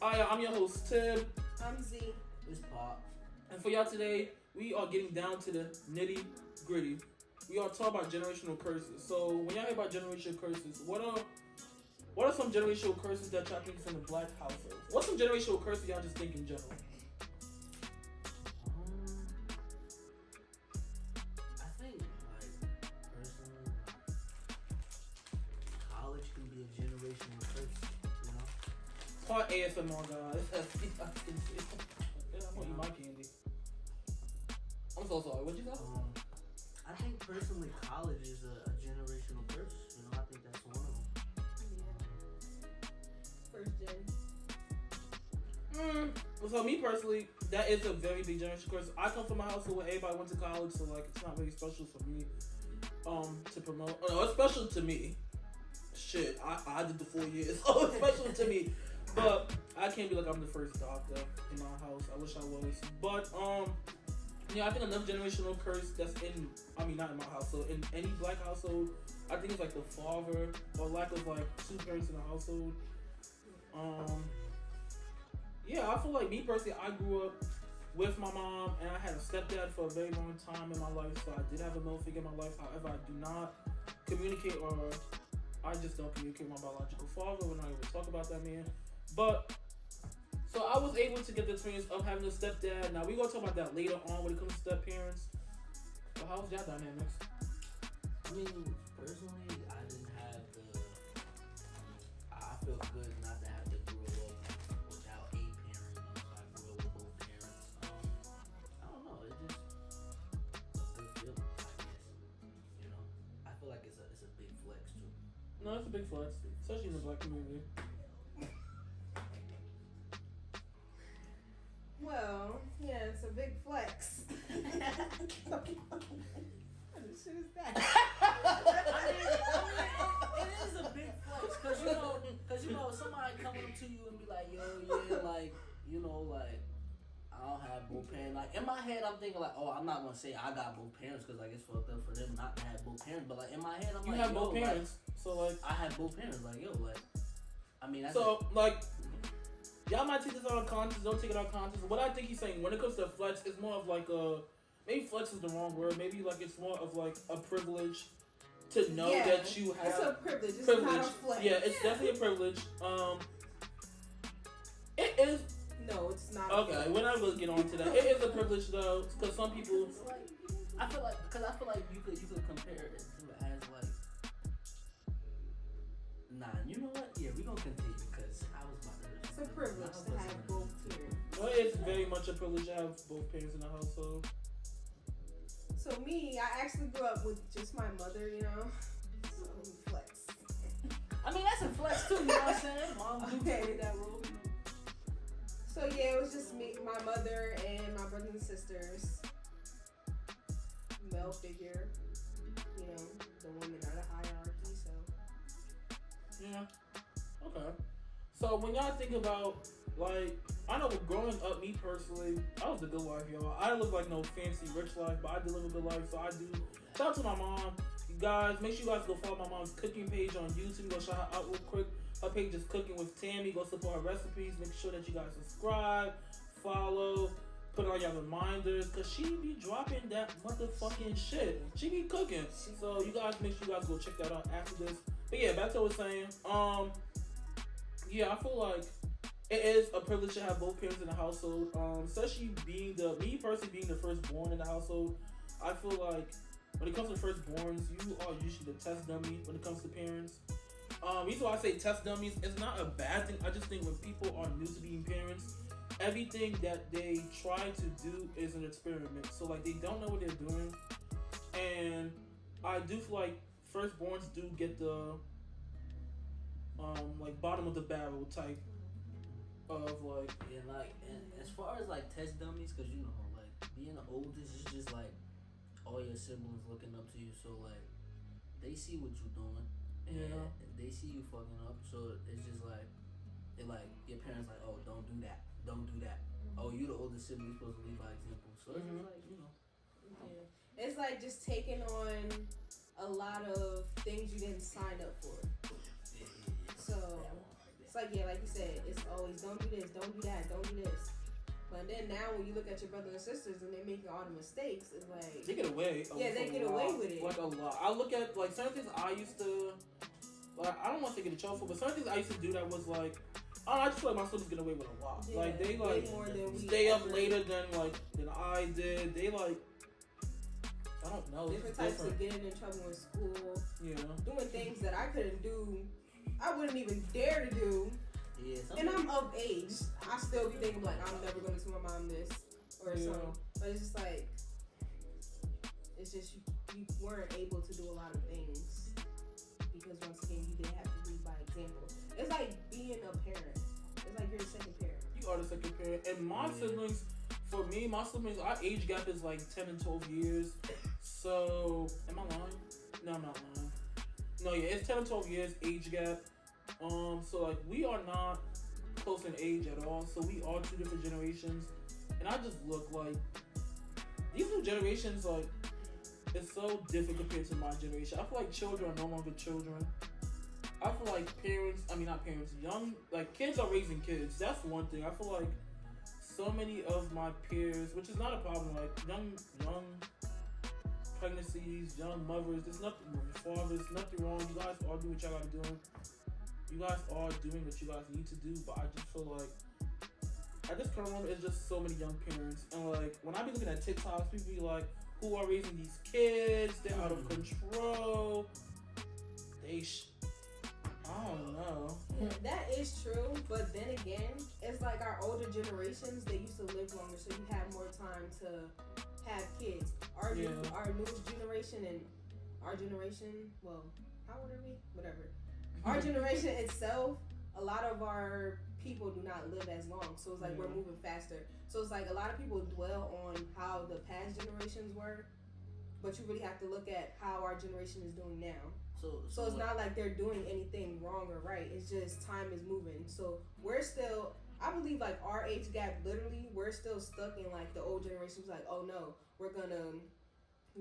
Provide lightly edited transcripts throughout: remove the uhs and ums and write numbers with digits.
I'm your host, Tim. I'm Z. It's Pop. And for y'all today, we are getting down to the nitty gritty. We are talking about generational curses. So when y'all hear about generational curses, what are some generational curses that y'all think is in the black household? What's some generational curses y'all just think in general? I think, personally, college can be a generational curse, you know? Part ASMR, guys. I'm gonna eat my candy. I'm so sorry. What'd you say? I think personally, college is a generational curse. You know, I think that's one of them. Yeah. First gen. So me personally, that is a very big generational curse. I come from a household where everybody went to college, so it's not really special for me to promote. No, it's special to me. Shit, I did the 4 years, so it's special to me. But I can't be like I'm the first doctor in my house. I wish I was. But I think another generational curse that's not in my household, in any black household, I think it's like the father or lack of two parents in the household. I feel like me personally, I grew up with my mom and I had a stepdad for a very long time in my life, so I did have a male figure in my life. However, I do not communicate, or I just don't communicate with my biological father. We're not even talk about that man. But so I was able to get the experience of having a stepdad. Now we're gonna talk about that later on when it comes to step parents. So how's your dynamics? I mean, personally, I didn't have I feel good not to have to grow up without a parent. I grew up with both parents. I don't know. It's just a good feeling, I guess. You know, I feel like it's a big flex too. No, it's a big flex, especially in the black community. Well, yeah, it's a big flex. What the shit is that? It is a big flex, cause you know somebody coming up to you and be like, yo, yeah, I don't have both parents. Like in my head, I'm thinking I'm not gonna say I got both parents because it's fucked up for them not to have both parents. But in my head, I'm you have both parents, so I have both parents. That's y'all might take this out of context, don't take it out of context. What I think he's saying, when it comes to flex, it's more of maybe flex is the wrong word. Maybe it's more of a privilege to know that you have. It's a privilege. It's not a flex. Yeah, it's definitely a privilege. It is. No, it's not. Okay, we're not going to get on to that. It is a privilege though, because some people. I feel like you could compare it to as Nah, you know what? Yeah, we're gonna continue because I was about to. It's a privilege to have both parents. Well, it's very much a privilege to have both parents in the household. So me, I actually grew up with just my mother, So flex. I mean, that's a flex too, you know what I'm saying? Mom do play that role. So yeah, it was just me, my mother, and my brothers and sisters. Male figure, the women are the hierarchy, so. Yeah. Okay. So when y'all think about I know growing up, me personally, I was a good life, y'all. I didn't live no fancy rich life, but I did live a good life. So I do. Shout out to my mom. You guys, make sure you guys go follow my mom's cooking page on YouTube. Go shout her out real quick. Her page is Cooking with Tammy. Go support her recipes. Make sure that you guys subscribe, follow, put on your reminders, cause she be dropping that motherfucking shit. She be cooking. So you guys make sure you guys go check that out after this. But yeah, back to what I was saying. I feel like it is a privilege to have both parents in the household. Especially being me personally being the firstborn in the household. I feel like when it comes to firstborns, you are usually the test dummy when it comes to parents. Reason why I say test dummies, it's not a bad thing. I just think when people are new to being parents, everything that they try to do is an experiment. So they don't know what they're doing. And I do feel like firstborns do get the bottom of the barrel type of and as far as test dummies, because being the oldest is just all your siblings looking up to you, so they see what you're doing and they see you fucking up, so it's just your parents oh, don't do that, oh, you the oldest sibling, you're supposed to lead by example, so it's yeah, it's just taking on a lot of things you didn't sign up for. So it's like you said, it's always don't do this, then now when you look at your brothers and sisters and they're making all the mistakes, it's like they get away. they get away with it. Like a lot. I look at like certain things I used to. Like, I don't want to get in trouble for, but certain things I used to do that was like, I just feel like my siblings get away with a lot. Yeah, like they like more than we stay up ever. later than I did. They like, I don't know. Different types of getting in trouble in school. Yeah. Doing things that I couldn't do. I wouldn't even dare to do. Yeah. And I'm of age. I still be thinking like I'm never going to tell my mom this or something. But it's just like, it's just you weren't able to do a lot of things because once again you did have to lead by example. It's like being a parent. It's like you're a second parent. You are the second parent. And my siblings, for me, our age gap is like 10 and 12 years. So, am I lying? No, I'm not lying. No, yeah, it's 10 and 12 years age gap. So like we are not close in age at all. So we are two different generations. And I just look like these new generations, like it's so different compared to my generation. I feel like children are no longer children. I feel like kids are raising kids. That's one thing. I feel like so many of my peers, which is not a problem, like young pregnancies, young mothers, there's nothing wrong. Fathers, nothing wrong. You guys are doing what y'all gotta do. You guys are doing what you guys need to do, but I just feel like at this current moment, it's just so many young parents. And like, when I be looking at TikToks, people be like, who are raising these kids? They're out of control. I don't know. That is true, but then again, it's like our older generations, they used to live longer, so you have more time to have kids. Our newest generation and our generation, well, how old are we? Whatever. Our generation itself, a lot of our people do not live as long, so it's like we're moving faster. So it's like a lot of people dwell on how the past generations were, but you really have to look at how our generation is doing now. So it's not like they're doing anything wrong or right. It's just time is moving. So we're still, I believe like our age gap, literally, we're still stuck in like the old generation was like, oh no, we're gonna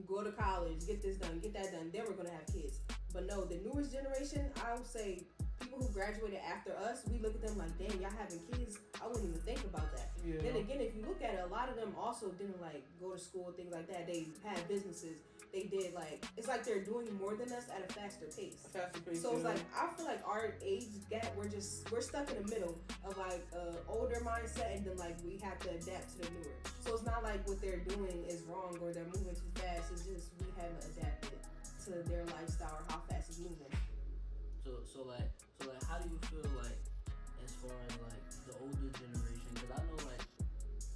go to college, get this done, get that done, then we're gonna have kids. But no, the newest generation, I would say people who graduated after us, we look at them like, dang, y'all having kids? I wouldn't even think about that. Yeah. Then again, if you look at it, a lot of them also didn't like go to school, things like that. They had businesses. They did like, it's like they're doing more than us at a faster pace. So it's like, I feel like our age gap, we're stuck in the middle of like older mindset, and then like we have to adapt to the newer. So it's not like what they're doing is wrong or they're moving too fast. It's just we haven't adapted to their lifestyle or how fast it's moving. So how do you feel like as far as like the older generation? Because I know like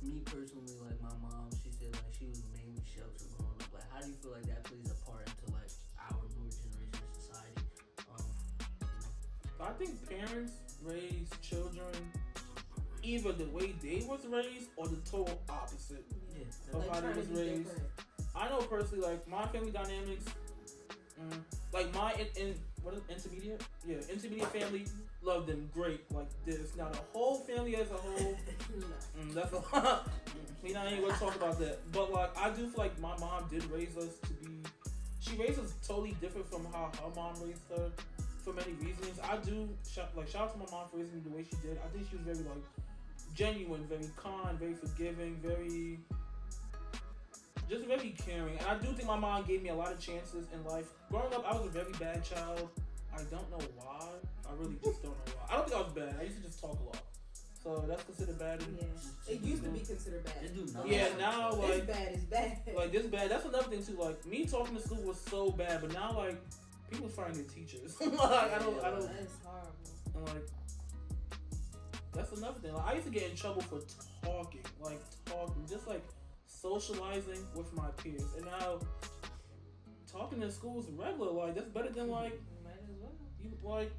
me personally, like my mom, she said like she was mainly sheltered growing up. Like, how do you feel like that plays a part into like our newer generation of society? I think parents raise children either the way they was raised or the total opposite of how they was raised. Different. I know personally, like my family dynamics, like my intermediate family, loved them great like this. Now the whole family as a whole, that's a lot. We not even gonna talk about that. But like I do feel like my mom did raise us to be. She raised us totally different from how her mom raised her for many reasons. I do shout out to my mom for raising me the way she did. I think she was very like genuine, very kind, very forgiving, very caring. And I do think my mom gave me a lot of chances in life. Growing up, I was a very bad child. I don't know why. I really just don't know why. I don't think I was bad. I used to just talk a lot. So that's considered bad. Yeah. It used to be considered bad. Yeah, now like it's bad. Like this bad. That's another thing too. Like me talking to school was so bad, but now like people find their teachers. Like I don't. That's horrible. And like that's another thing. Like I used to get in trouble for talking, just like socializing with my peers, and now talking in school is regular. Like that's better than like might as well. You like.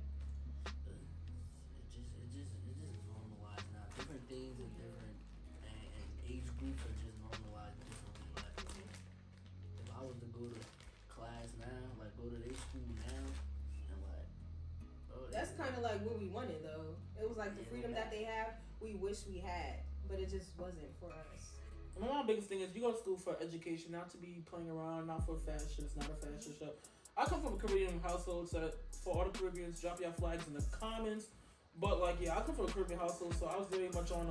It just normalized now. Different things and different and age groups are just normalized differently. Like if I was to go to class now, like go to their school now, and like that's kind of like what we wanted though. It was like the freedom that they have, we wish we had, but it just wasn't for us. My biggest thing is you go to school for education, not to be playing around, not for fashion. It's not a fashion show. I come from a Caribbean household, so for all the Caribbeans, drop your flags in the comments. But like, yeah, I come from a Caribbean household, so I was very much on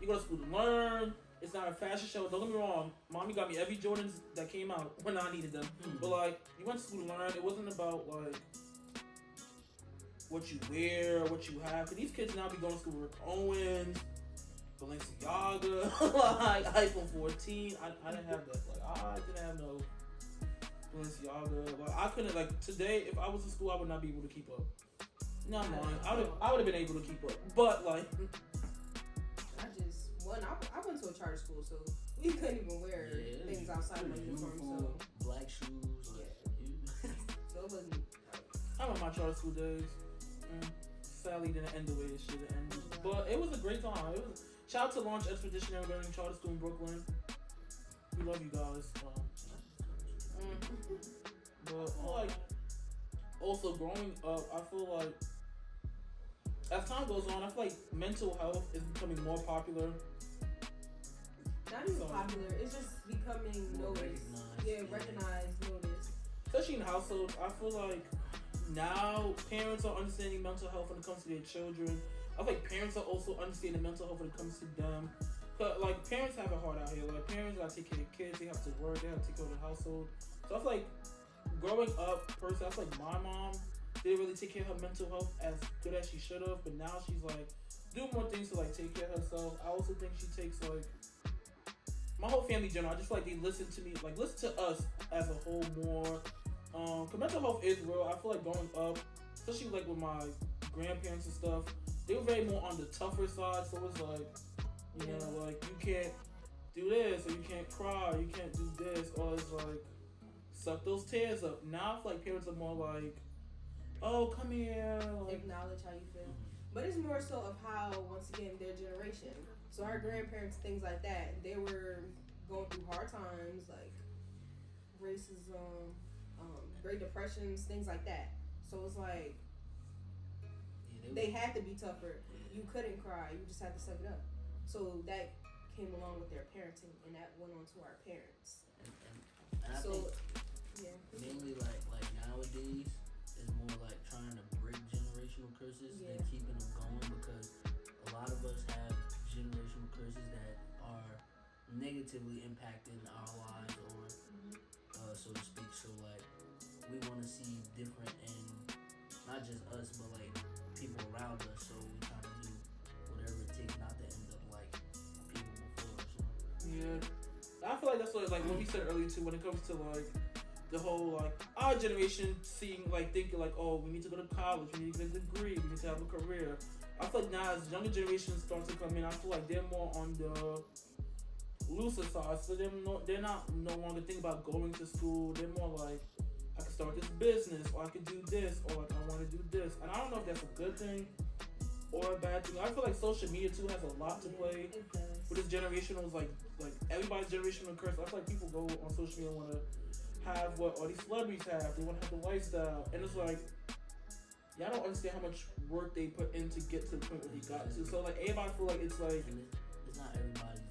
You go to school to learn. It's not a fashion show. Don't get me wrong. Mommy got me every Jordans that came out when I needed them. But like, you went to school to learn. It wasn't about like what you wear, what you have. Cause these kids now be going to school with Owens, Balenciaga, like iPhone 14. I didn't have that. Like I didn't have no Balenciaga. Like I couldn't like today. If I was in school, I would not be able to keep up. No, I'm lying. I would have been able to keep up, but like. I went to a charter school, so we couldn't even wear things outside my uniform. So black shoes. So it wasn't. I remember my charter school days. Sadly, didn't end the way it should have ended, but it was a great time. It was shout out to Launch Expeditionary Learning Charter School in Brooklyn. We love you guys. But like, also growing up, I feel like as time goes on, I feel like mental health is becoming more popular. Not even popular, it's just becoming noticed. Recognized, noticed. Especially in households, I feel like now parents are understanding mental health when it comes to their children. I feel like parents are also understanding mental health when it comes to them. But like parents have it hard out here. Like parents gotta take care of kids, they have to work, they have to take care of the household. So I feel like growing up, personally, I feel like my mom didn't really take care of her mental health as good as she should have. But now she's like doing more things to like take care of herself. I also think she takes like my whole family in general, I just feel like they listen to me, like listen to us as a whole more. Cause mental health is real. I feel like growing up, especially like with my grandparents and stuff, they were very more on the tougher side. So it's like, you know, like you can't do this, or you can't cry, or you can't do this, or it's like suck those tears up. Now I feel like parents are more like, oh, come here, like, acknowledge how you feel. But it's more so of how, once again, their generation. So our grandparents, things like that, they were going through hard times, like racism, Great Depressions, things like that. So it's like they had to be tougher. You couldn't cry. You just had to suck it up. So that came along with their parenting, and that went on to our parents. And I think mainly like nowadays is more like trying to break generational curses than keeping them going, because a lot of us have generational curses that are negatively impacting our lives, or so to speak. So like we want to see different in not just us, but like people around us. So we try to do whatever it takes not to end up like people before us. Yeah, I feel like that's what like what we said earlier too. When it comes to like the whole like our generation seeing like thinking like, oh, we need to go to college, we need to get a degree, we need to have a career. I feel like now as younger generations start to come in, I feel like they're more on the looser side. So they're not no longer thinking about going to school. They're more like, I can start this business, or I can do this, or like I want to do this. And I don't know if that's a good thing or a bad thing. I feel like social media too has a lot to play with this generational, like everybody's generational curse. I feel like people go on social media and want to have what all these celebrities have. They want to have the lifestyle, and it's like, y'all don't understand how much work they put in to get to the point where they got to. So like everybody feel like it's like it's not everybody's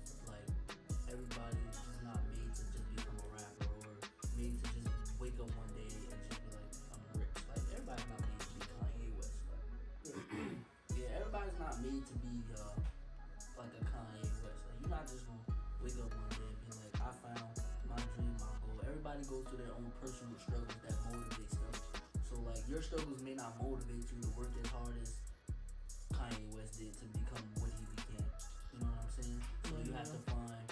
not made to just become a rapper, or made to just wake up one day and just be like, I'm rich. Like everybody's not made to be Kanye West. Like, everybody's not made to be like a Kanye West. Like you're not just gonna wake up one day and be like, I found my dream, my goal. Everybody goes through their own personal struggles that motivates them. So like your struggles may not motivate you to work as hard as Kanye West did to become what he became. You know what I'm saying? So you have to find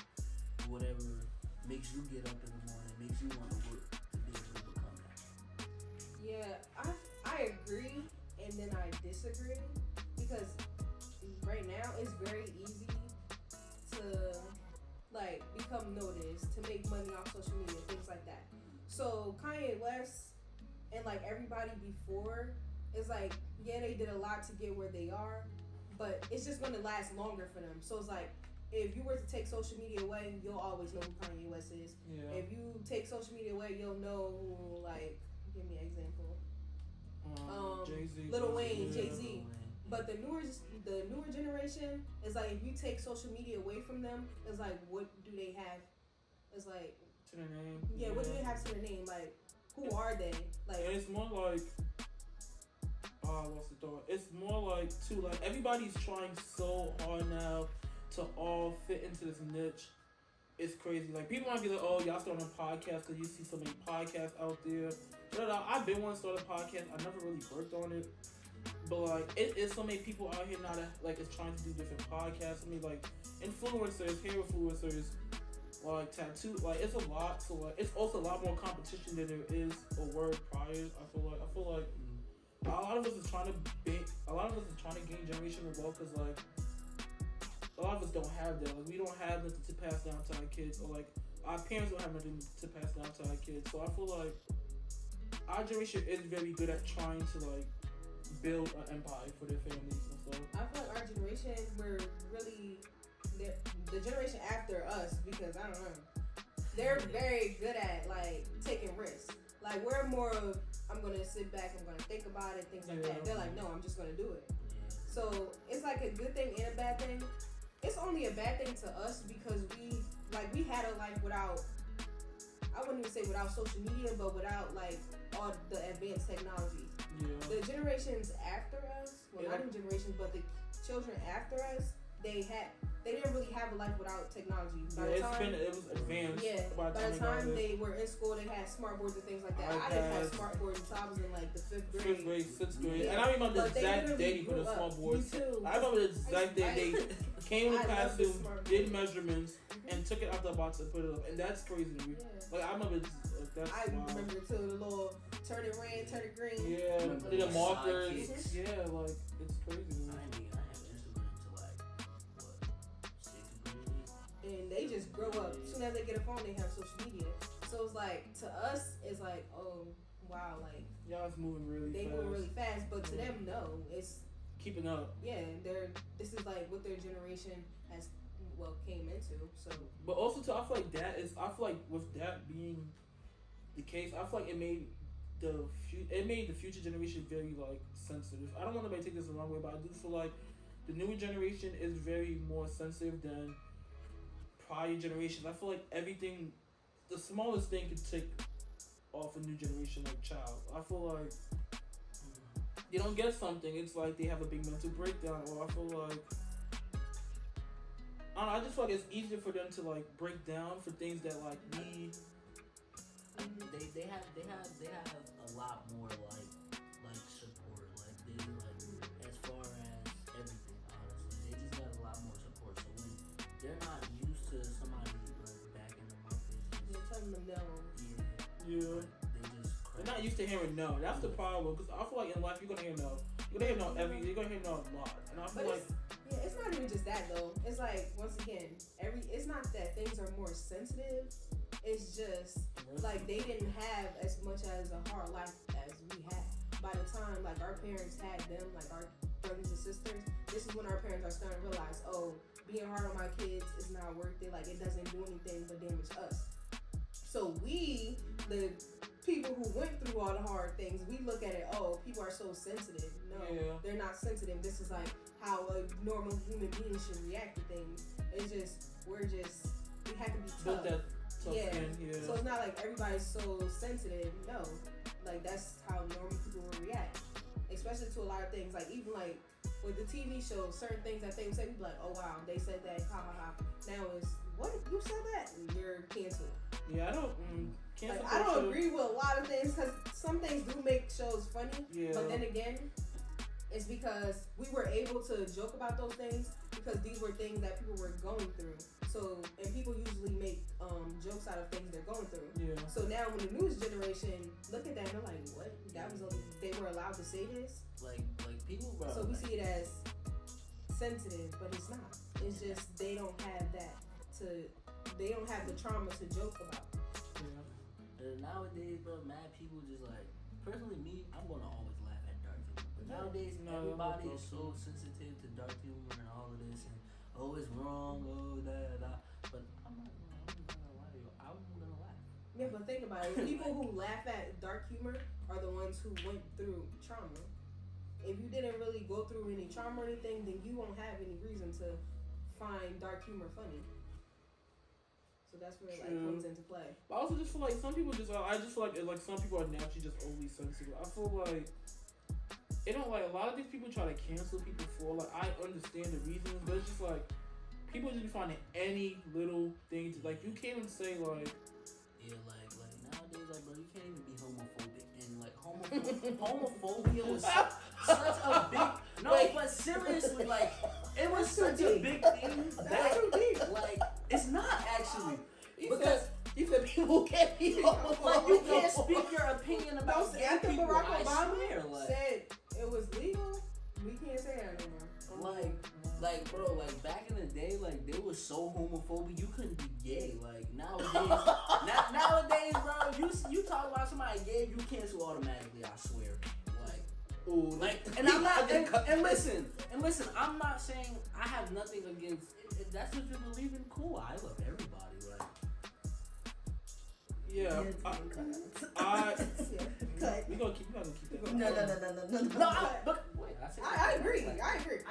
whatever makes you get up in the morning, makes you want to work to be able to become that. Yeah, I agree, and then I disagree, because right now it's very easy to like become noticed, to make money off social media, things like that. So Kanye West and like everybody before is like, yeah, they did a lot to get where they are, but it's just going to last longer for them. So it's like, if you were to take social media away, you'll always know who Kanye West is. Yeah. If you take social media away, you'll know who, like, give me an example. Jay-Z, Lil Wayne, Jay-Z. But the newer generation is like, if you take social media away from them, it's like, what do they have? It's like, to their name. Yeah, what do they have to their name? Like, who are they? Like, and it's more like, I lost the thought. It's more like too like everybody's trying so hard now to all fit into this niche. It's crazy. Like, people might be like, oh, y'all starting a podcast because you see so many podcasts out there. I've been wanting to start a podcast. I never really worked on it. But, like, it is so many people out here now that, like, is trying to do different podcasts. I mean, like, influencers, hair influencers, like, tattoo. Like, it's a lot. So, like, it's also a lot more competition than there is a word prior. I feel like a lot of us is trying to gain generational wealth because, like, a lot of us don't have that. Like, we don't have nothing to pass down to our kids, or like our parents don't have nothing to pass down to our kids. So I feel like our generation is very good at trying to like build an empire for their families and stuff. I feel like our generation, we're really the generation after us, because I don't know, they're very good at like taking risks. Like, we're more of, I'm gonna sit back, I'm gonna think about it, things like that. They're like, no, I'm just gonna do it. So it's like a good thing and a bad thing. It's only a bad thing to us because we had a life without, I wouldn't even say without social media, but without like all the advanced technology. Yeah. The generations after us, well, not even generations, but the children after us, they didn't really have a life without technology. It was advanced. Yeah, by the time they were in school, they had smart boards and things like that. I didn't have smart boards until I was in like the 5th grade. 5th grade, 6th grade. Yeah. And I remember the exact day they put the smart boards. I remember the exact day they came in the classroom, did measurements, and took it out the box and put it up. And that's crazy to me. Yeah. Like, I remember remember too, the little turn it red, turn it green. Yeah, the markers. Yeah, like, it's crazy to me. And they just grow up. As soon as they get a phone, they have social media. So it's like, to us, it's like, oh, wow, like, y'all's moving really fast. They move really fast, but to them, no, it's keeping up. Yeah, this is like what their generation has came into. So, but also too, I feel like with that being the case, I feel like it made the future generation very like sensitive. I don't want anybody to take this the wrong way, but I do feel like the newer generation is very more sensitive than prior generations. I feel like everything, the smallest thing could take off a new generation like child. I feel like they don't get something, it's like they have a big mental breakdown, or I feel like I just feel like it's easier for them to like break down for things that like we. They have a lot more like support, like they like as far as everything. Honestly, they just got a lot more support. So when they're not used to somebody like back in the office, you're telling them no. Yeah. They're not used to hearing no. That's the problem. Because I feel like in life you're gonna hear no. You're gonna hear no a lot. And I feel like it's not even just that though. It's like, once again, it's not that things are more sensitive. It's just like they didn't have as much as a hard life as we had. By the time like our parents had them, like our brothers and sisters, this is when our parents are starting to realize, oh, being hard on my kids is not worth it. Like, it doesn't do anything but damage us. So we, the people who went through all the hard things, we look at it, oh, people are so sensitive. No, they're not sensitive. This is like how a normal human being should react to things. It's just, we have to be tough. Yeah. So it's not like everybody's so sensitive. No, like that's how normal people will react, especially to a lot of things. Like, even like with the TV shows, certain things that they would say, we'd be like, oh wow, they said that, ha ha ha. Now it's, what, you said that? And you're canceled. Yeah, I don't. I don't agree with a lot of things, because some things do make shows funny. Yeah. But then again, it's because we were able to joke about those things because these were things that people were going through. So, and people usually make jokes out of things they're going through. Yeah. So now when the newest generation look at that and they're like, what? They were allowed to say this? Like people were. So we see it as sensitive, but it's not. It's just they don't have the trauma to joke about. Yeah. And nowadays, bro, mad people just like, personally me, I'm gonna always laugh at dark humor. But nowadays, everybody is so sensitive to dark humor and all of this, and oh, it's wrong, oh, da. But I'm not gonna lie to you, I'm gonna laugh. Yeah, but think about it. People who laugh at dark humor are the ones who went through trauma. If you didn't really go through any trauma or anything, then you won't have any reason to find dark humor funny. So that's where it comes into play. But I also just feel like some people I just feel like some people are naturally just overly sensitive. I feel like it don't, like, a lot of these people try to cancel people for, like, I understand the reasons, but it's just like, people just be finding any little thing to like. You can't even say like. Yeah, like nowadays, like bro, you can't even be homophobic and like homophobia was such a big but seriously, like it was such a big thing That's too deep. like it's not actually Because you said people can't be homophobic. like you can't speak your opinion about gay After people. Barack I Obama swear, like said it was legal, we can't say that no more. like bro, like back in the day, like they were so homophobic you couldn't be gay. Like nowadays, bro, you talk about somebody gay, you cancel automatically. I swear. Like, ooh, like, and I'm not. And listen, I'm not saying I have nothing against. If that's what you believe in, cool. I love everybody. Like, yeah, we gonna keep that. No, but wait, I agree. I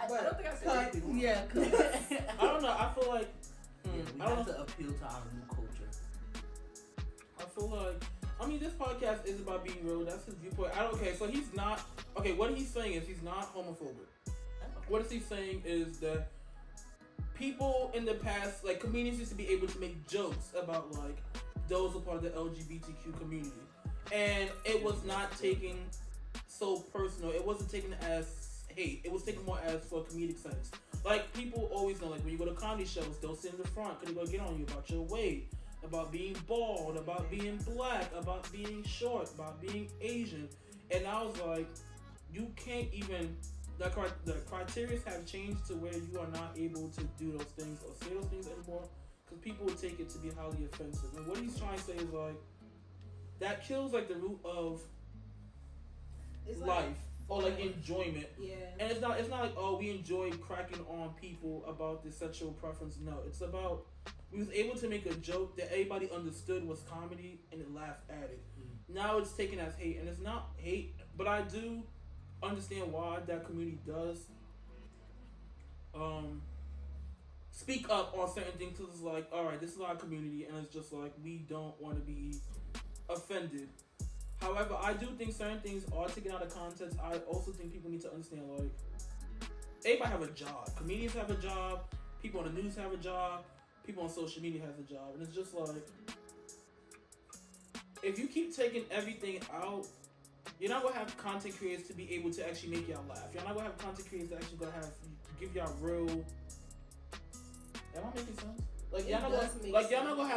But don't think I said cut. anything. Yeah, I don't know. I feel like We I don't have know. to appeal to our new culture. I feel like this podcast is about being real. That's his viewpoint. Okay, so he's not. Okay, what he's saying is he's not homophobic. What is he saying is that people in the past, like comedians, used to be able to make jokes about like those a part of the LGBTQ community, and it was not taken so personal. It wasn't taken as hate. It was taken more as for comedic sense. Like people always know, like when you go to comedy shows, they'll sit in the front because they're gonna get on you about your weight, about being bald, about being black, about being short, about being Asian, and I was like, you can't even. The criteria have changed to where you are not able to do those things or say those things anymore because people will take it to be highly offensive. And what he's trying to say is like that kills like the root of it's life or like enjoyment. Yeah. And it's not like, oh, we enjoy cracking on people about their sexual preference. No, it's about we was able to make a joke that everybody understood was comedy and it laughed at it. Now it's taken as hate, and it's not hate, but I do understand why that community does speak up on certain things because it's like, all right, this is our community, and it's just like we don't want to be offended. However, I do think certain things are taken out of context. I also think people need to understand like everybody have a job. Comedians have a job. People on the news have a job. People on social media have a job, and it's just like if you keep taking everything out. You're not gonna have content creators to be able to actually make y'all laugh. You're not gonna have content creators that actually gonna give y'all real. Am I making sense? Like y'all not gonna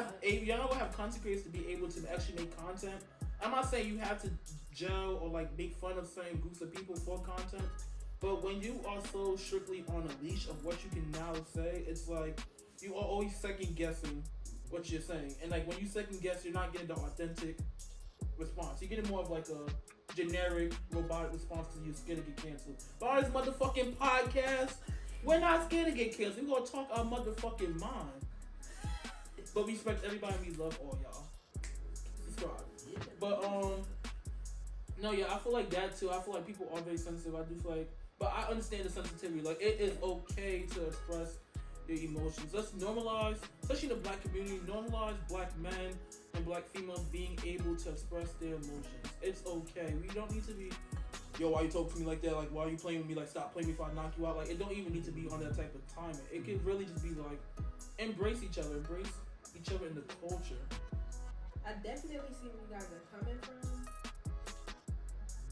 have content creators to be able to actually make content. I'm not saying you have to gel or like make fun of certain groups of people for content, but when you are so strictly on a leash of what you can now say, it's like you are always second guessing what you're saying, and like when you second guess, you're not getting the authentic response. You're getting more of like a generic robotic response because you're scared to get canceled. But on this motherfucking podcast, we're not scared to get canceled. We're gonna talk our motherfucking mind. But we respect everybody and we love all y'all. Subscribe. But no, yeah, I feel like that too. I feel like people are very sensitive. I do feel like, but I understand the sensitivity. Like it is okay to express your emotions. Let's normalize, especially in the black community, normalize black men and black females being able to express their emotions. It's okay. We don't need to be, yo, why you talking to me like that? Like, why are you playing with me? Like, stop playing me if I knock you out. Like, it don't even need to be on that type of timing. It could really just be like, embrace each other in the culture. I definitely see where you guys are coming from.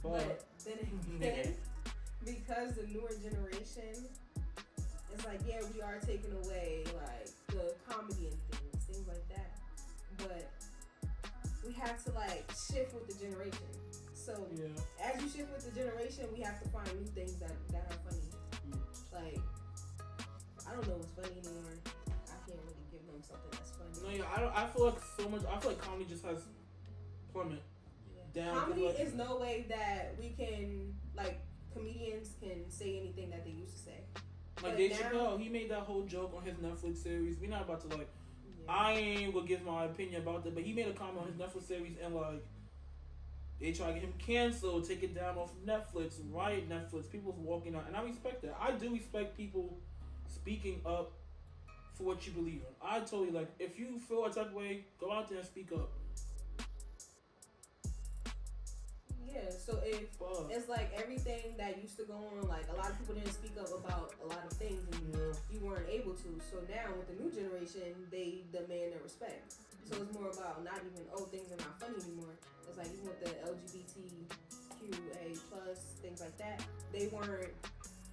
But then again, because the newer generation, it's like, yeah, we are taking away like the comedy and things like that. But we have to like shift with the generation. So as you shift with the generation, we have to find new things that are funny. Like, I don't know what's funny anymore. I can't really give them something that's funny. no, yeah, I feel like so much. I feel like comedy just has plummet down. Comedy like, is no way that we can like comedians can say anything that they used to say. Like Dave Chappelle, he made that whole joke on his Netflix series. We're not about to like. I ain't gonna give my opinion about that, but he made a comment on his Netflix series and like they try to get him canceled, take it down off Netflix, riot Netflix. People's walking out, and I respect that. I do respect people speaking up for what you believe in. I totally like if you feel a type of way, go out there and speak up. Yeah, so if it's like everything that used to go on, like a lot of people didn't speak up about a lot of things and you weren't able to. So now with the new generation, they demand their respect. So it's more about not even, things are not funny anymore. It's like even with the LGBTQA plus, things like that, they weren't,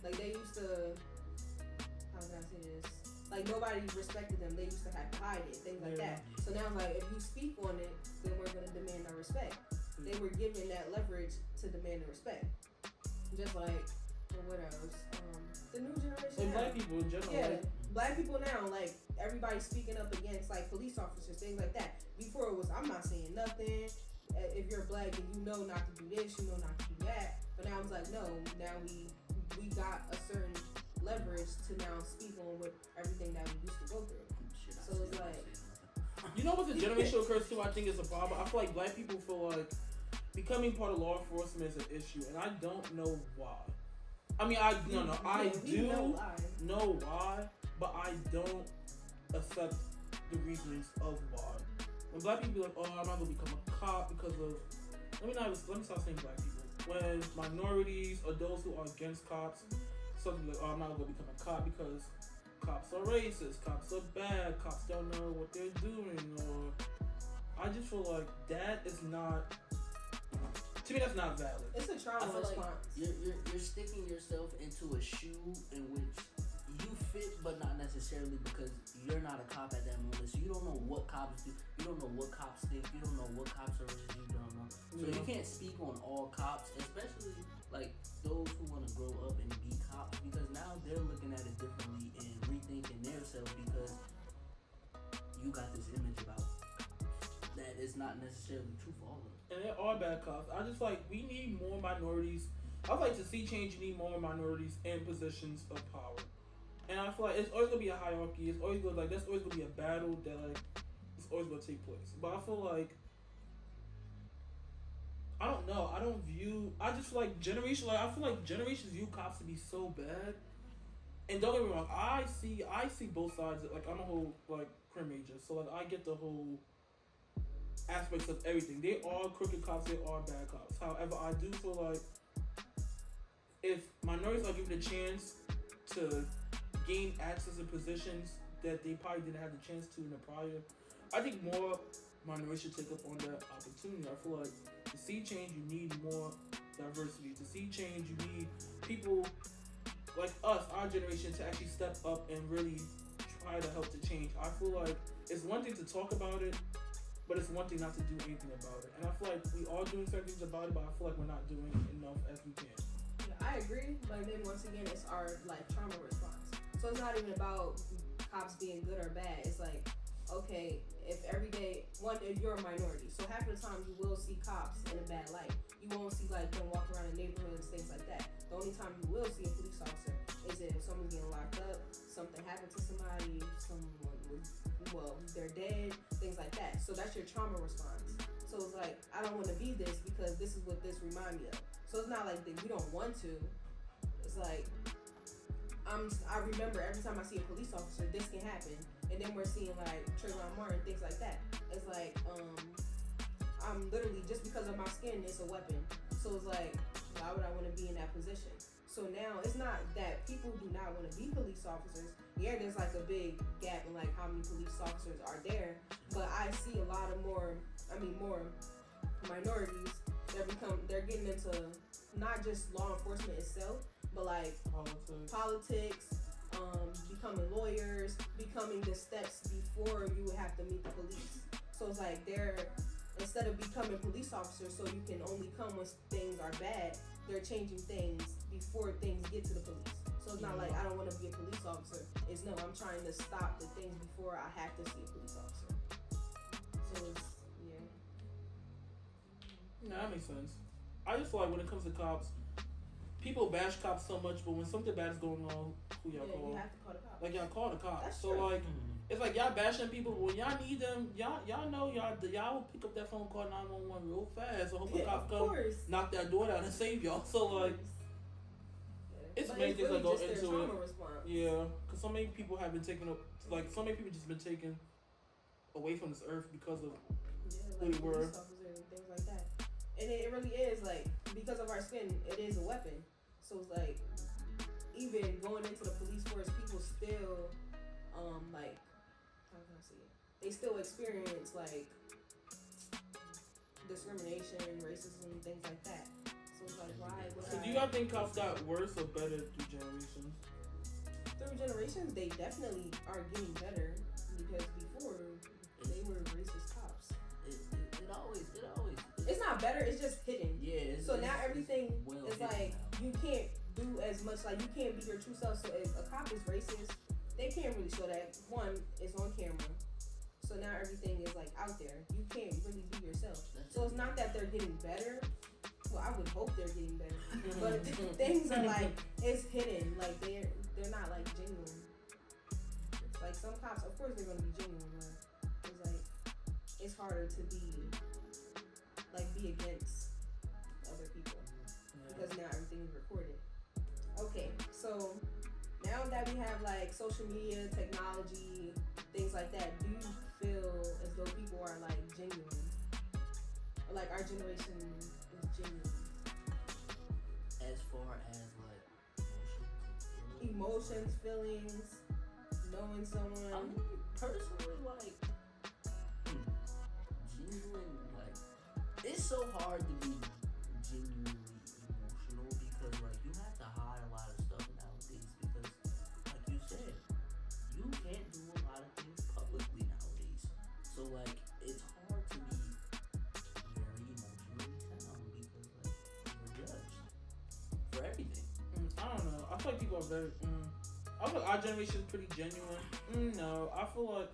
like they used to, how can I say this? Like nobody respected them. They used to have to hide it, things like that. So now like if you speak on it, then we're gonna demand our respect. They were given that leverage to demand the respect. Just like, what else? The new generation. And black people in general. Yeah, black people now, like, everybody's speaking up against, like, police officers, things like that. Before it was, I'm not saying nothing. If you're black and you know not to do this, you know not to do that. But now it's like, no, now we got a certain leverage to now speak on with everything that we used to go through. So it's like... You know what the generational curse too I think is a problem? I feel like black people feel like becoming part of law enforcement is an issue, and I don't know why. I mean, I do know why, but I don't accept the reasons of why. When black people be like, I'm not gonna become a cop because of, let me stop saying black people. When minorities or those who are against cops, something like, I'm not gonna become a cop because cops are racist, cops are bad, cops don't know what they're doing, or I just feel like that is not, to me, that's not valid. It's a trauma response. Like you're sticking yourself into a shoe in which you fit, but not necessarily because you're not a cop at that moment. So you don't know what cops do. You don't know what cops think. You don't know what cops are racist. You don't know. So you can't speak on all cops, especially like those who want to grow up and be cops, because now they're looking at it differently and rethinking themselves because you got this image about that is not necessarily true for all of them. And there are bad cops. I just like, we need more minorities. I'd like to see change. You need more minorities in positions of power. And I feel like it's always gonna be a hierarchy. It's always gonna there's always gonna be a battle that like it's always gonna take place. But I feel like I don't know. I just feel like generation. Like I feel like generations view cops to be so bad. And don't get me wrong. I see both sides. Like I'm a whole like crime major, so like I get the whole aspects of everything. They are crooked cops. They are bad cops. However, I do feel like if minorities are given a chance to gain access to positions that they probably didn't have the chance to in the prior, I think more minorities should take up on that opportunity. I feel like to see change, you need more diversity. To see change, you need people like us, our generation, to actually step up and really try to help to change. I feel like it's one thing to talk about it, but it's one thing not to do anything about it. And I feel like we are doing certain things about it, but I feel like we're not doing enough as we can. Yeah, I agree, but then once again, it's our like trauma response. So it's not even about cops being good or bad. It's like, okay, if every day, if you're a minority, so half of the time you will see cops in a bad light. You won't see like them walk around in neighborhoods, things like that. The only time you will see a police officer is if someone's getting locked up, something happened to somebody, they're dead, things like that. So that's your trauma response. So it's like, I don't want to be this because this is what this remind me of. So it's not like that we don't want to. It's like, I remember every time I see a police officer, this can happen. And then we're seeing like Trayvon Martin, things like that. It's like, I'm literally, just because of my skin, it's a weapon. So it's like, why would I want to be in that position? So now it's not that people do not want to be police officers. Yeah, there's like a big gap in like how many police officers are there. But I see a lot of more minorities. They're getting into not just law enforcement itself, but like politics, becoming lawyers, becoming the steps before you would have to meet the police. So it's like instead of becoming police officers so you can only come when things are bad, they're changing things before things get to the police. So it's not like I don't want to be a police officer. It's no, I'm trying to stop the things before I have to see a police officer. So it's, Nah, that makes sense. I just feel like when it comes to cops, people bash cops so much, but when something bad is going on, who y'all call? You have to call the cops. Like y'all call the cops. That's so true. like, it's like y'all bashing people, but when y'all need them, y'all know y'all will pick up that phone, call 911 real fast. So hope the cops come knock that door down and save y'all. So like, it's many things that go into it. Response. Yeah, because so many people have been taken up. Like so many people just been taken away from this earth because of who they were. Police officers and things like that. And it really is, like, because of our skin, it is a weapon. So it's like, even going into the police force, people still, like, how can I say it? They still experience, like, discrimination, racism, things like that. So it's like, why would So do you guys think cops got worse or better through generations? Through generations, they definitely are getting better because before they were racist cops. It always. It's not better. It's just hidden. Yeah. So now everything well is hidden like now. you can't do as much. Like you can't be your true self. So if a cop is racist, they can't really show that. One, it's on camera. So now everything is like out there. You can't really be yourself. So it's not that they're getting better. Well, I would hope they're getting better, but things are like it's hidden. Like they're not like genuine. Like some cops, of course they're gonna be genuine, but it's like it's harder to be against other people because now everything is recorded. Okay, so now that we have like social media, technology, things like that, do you feel as though people are like genuine? Or like our generation is genuine? As far as like Emotions, feelings, knowing someone. I mean, personally, like, genuine, like, it's so hard to be genuinely emotional because, like, you have to hide a lot of stuff nowadays because, like you said, you can't do a lot of things publicly nowadays. So, like, it's hard to be very emotionally sound because, like, you're judged for everything. I don't know. I feel like people are very. I feel like our generation is pretty genuine. No, I feel like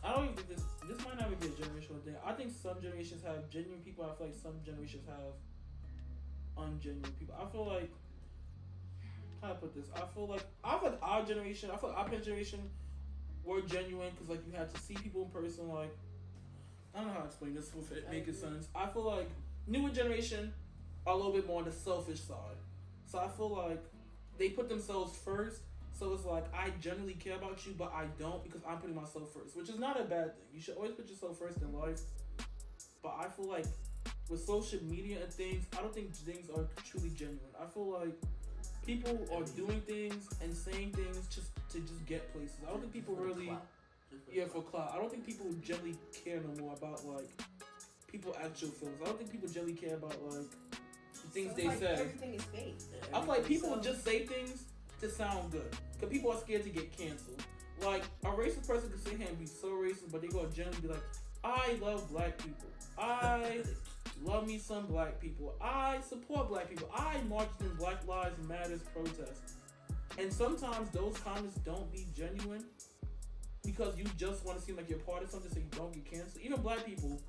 I don't even think this might not even be a generational thing. I think some generations have genuine people. I feel like some generations have ungenuine people. I feel like how do I put this? I feel like our generation. I feel like our parents' generation were genuine because like you had to see people in person. Like I don't know how to explain this with it making sense. I feel like newer generation are a little bit more on the selfish side. So I feel like they put themselves first. So it's like, I generally care about you, but I don't because I'm putting myself first, which is not a bad thing. You should always put yourself first in life. But I feel like with social media and things, I don't think things are truly genuine. I feel like people are doing things and saying things just to get places. I don't think people really, for clout. I don't think people generally care no more about like people's actual feelings. I don't think people generally care about like the things they say. Everything is fake. I feel like people just say things to sound good. Because people are scared to get canceled. Like, a racist person can sit here and be so racist, but they go generally be like, I love black people. I love me some black people. I support black people. I marched in Black Lives Matters protests. And sometimes those comments don't be genuine because you just want to seem like you're part of something so you don't get canceled. Even black people.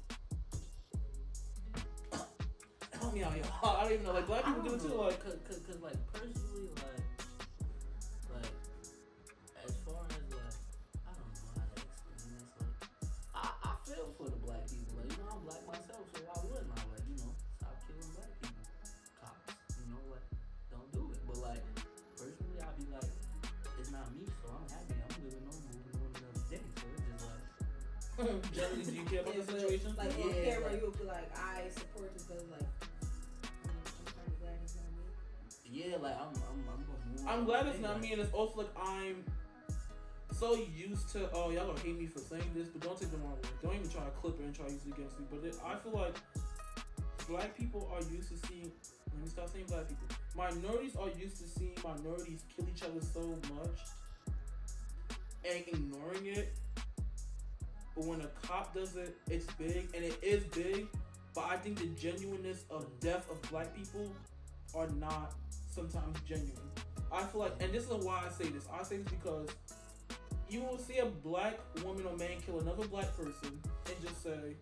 Help me out, y'all. I don't even know. Like, black people do it too. Like, cause like, personally, like, as far as, like, I don't know how to explain this. Like, I feel for the black people. Like, you know, I'm black myself, so why wouldn't I? Like, you know, stop killing black people. Cops, you know, like, don't do it. But, like, personally, I'll be like, it's not me, so I'm happy. I'm living on, moving on another day. So it's just like, generally, do you care about the situation? Like, on camera, you would be like, I support this, but like, I'm kind of glad it's not me. yeah, like, I'm gonna move. I'm glad it's not me, and it's also like I'm so used to. Oh, y'all gonna hate me for saying this, but don't take the wrong way. Don't even try to clip it and try to use it against me. But I feel like black people are used to seeing. Let me stop saying black people. Minorities are used to seeing minorities kill each other so much and ignoring it. But when a cop does it, it's big, and it is big. But I think the genuineness of death of black people are not sometimes genuine. I feel like, and this is why I say this. I say this because you will see a black woman or man kill another black person and just say,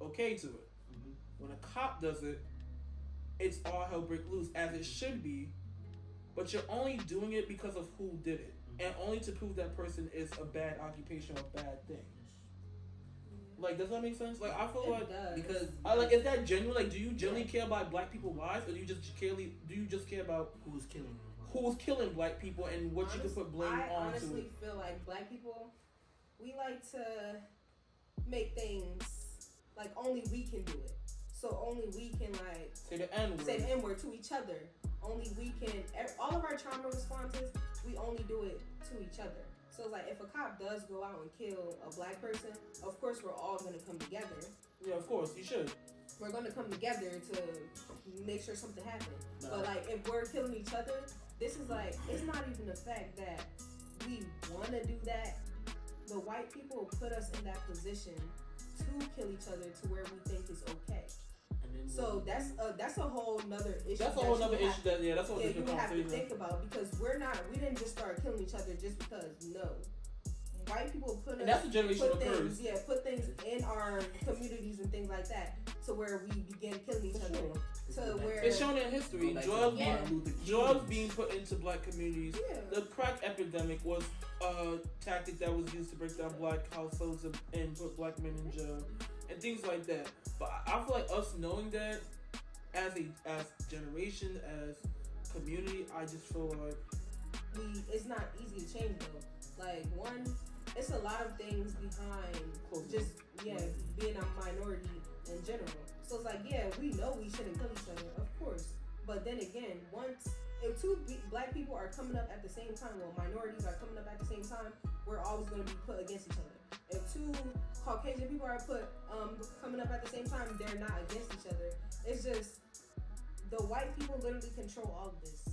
okay to it. Mm-hmm. When a cop does it, it's all hell break loose, as it should be. But you're only doing it because of who did it. And only to prove that person is a bad occupation or a bad thing. Like, does that make sense? Like, I feel It like does. Because like, is that genuine? Like, do you genuinely care about black people's lives, or do you just care about who's killing them? who's killing black people and what you can put blame I on to honestly it? feel like black people, we like to make things like only we can do it. so only we can like say the N-word. Say the N-word to each other. Only we can. All of our trauma responses, we only do it to each other. So it's like if a cop does go out and kill a black person, of course we're all gonna come together. Yeah, of course you should. We're gonna come together to make sure something happens. But like if we're killing each other, this is like it's not even the fact that we want to do that. The white people put us in that position to kill each other to where we think it's okay. So that's a whole nother issue. That's a whole nother issue. That's a whole you different have to conversation. think about because we didn't just start killing each other just because. No, white people put that's a generational curse. Things, yeah, put things in our communities and things like that to where we began killing each other. To where it's shown in history. Drugs being put into black communities. Yeah. The crack epidemic was a tactic that was used to break down black households and put black men in jail and things like that. But I feel like us knowing that as generation, as community, I just feel like it's not easy to change though. Like one, it's a lot of things behind just being a minority in general. So it's like we know we shouldn't kill each other, of course. But then again, if two black people are coming up at the same time, minorities are coming up at the same time, we're always going to be put against each other. If two Caucasian people are coming up at the same time, they're not against each other. It's just the white people literally control all of this.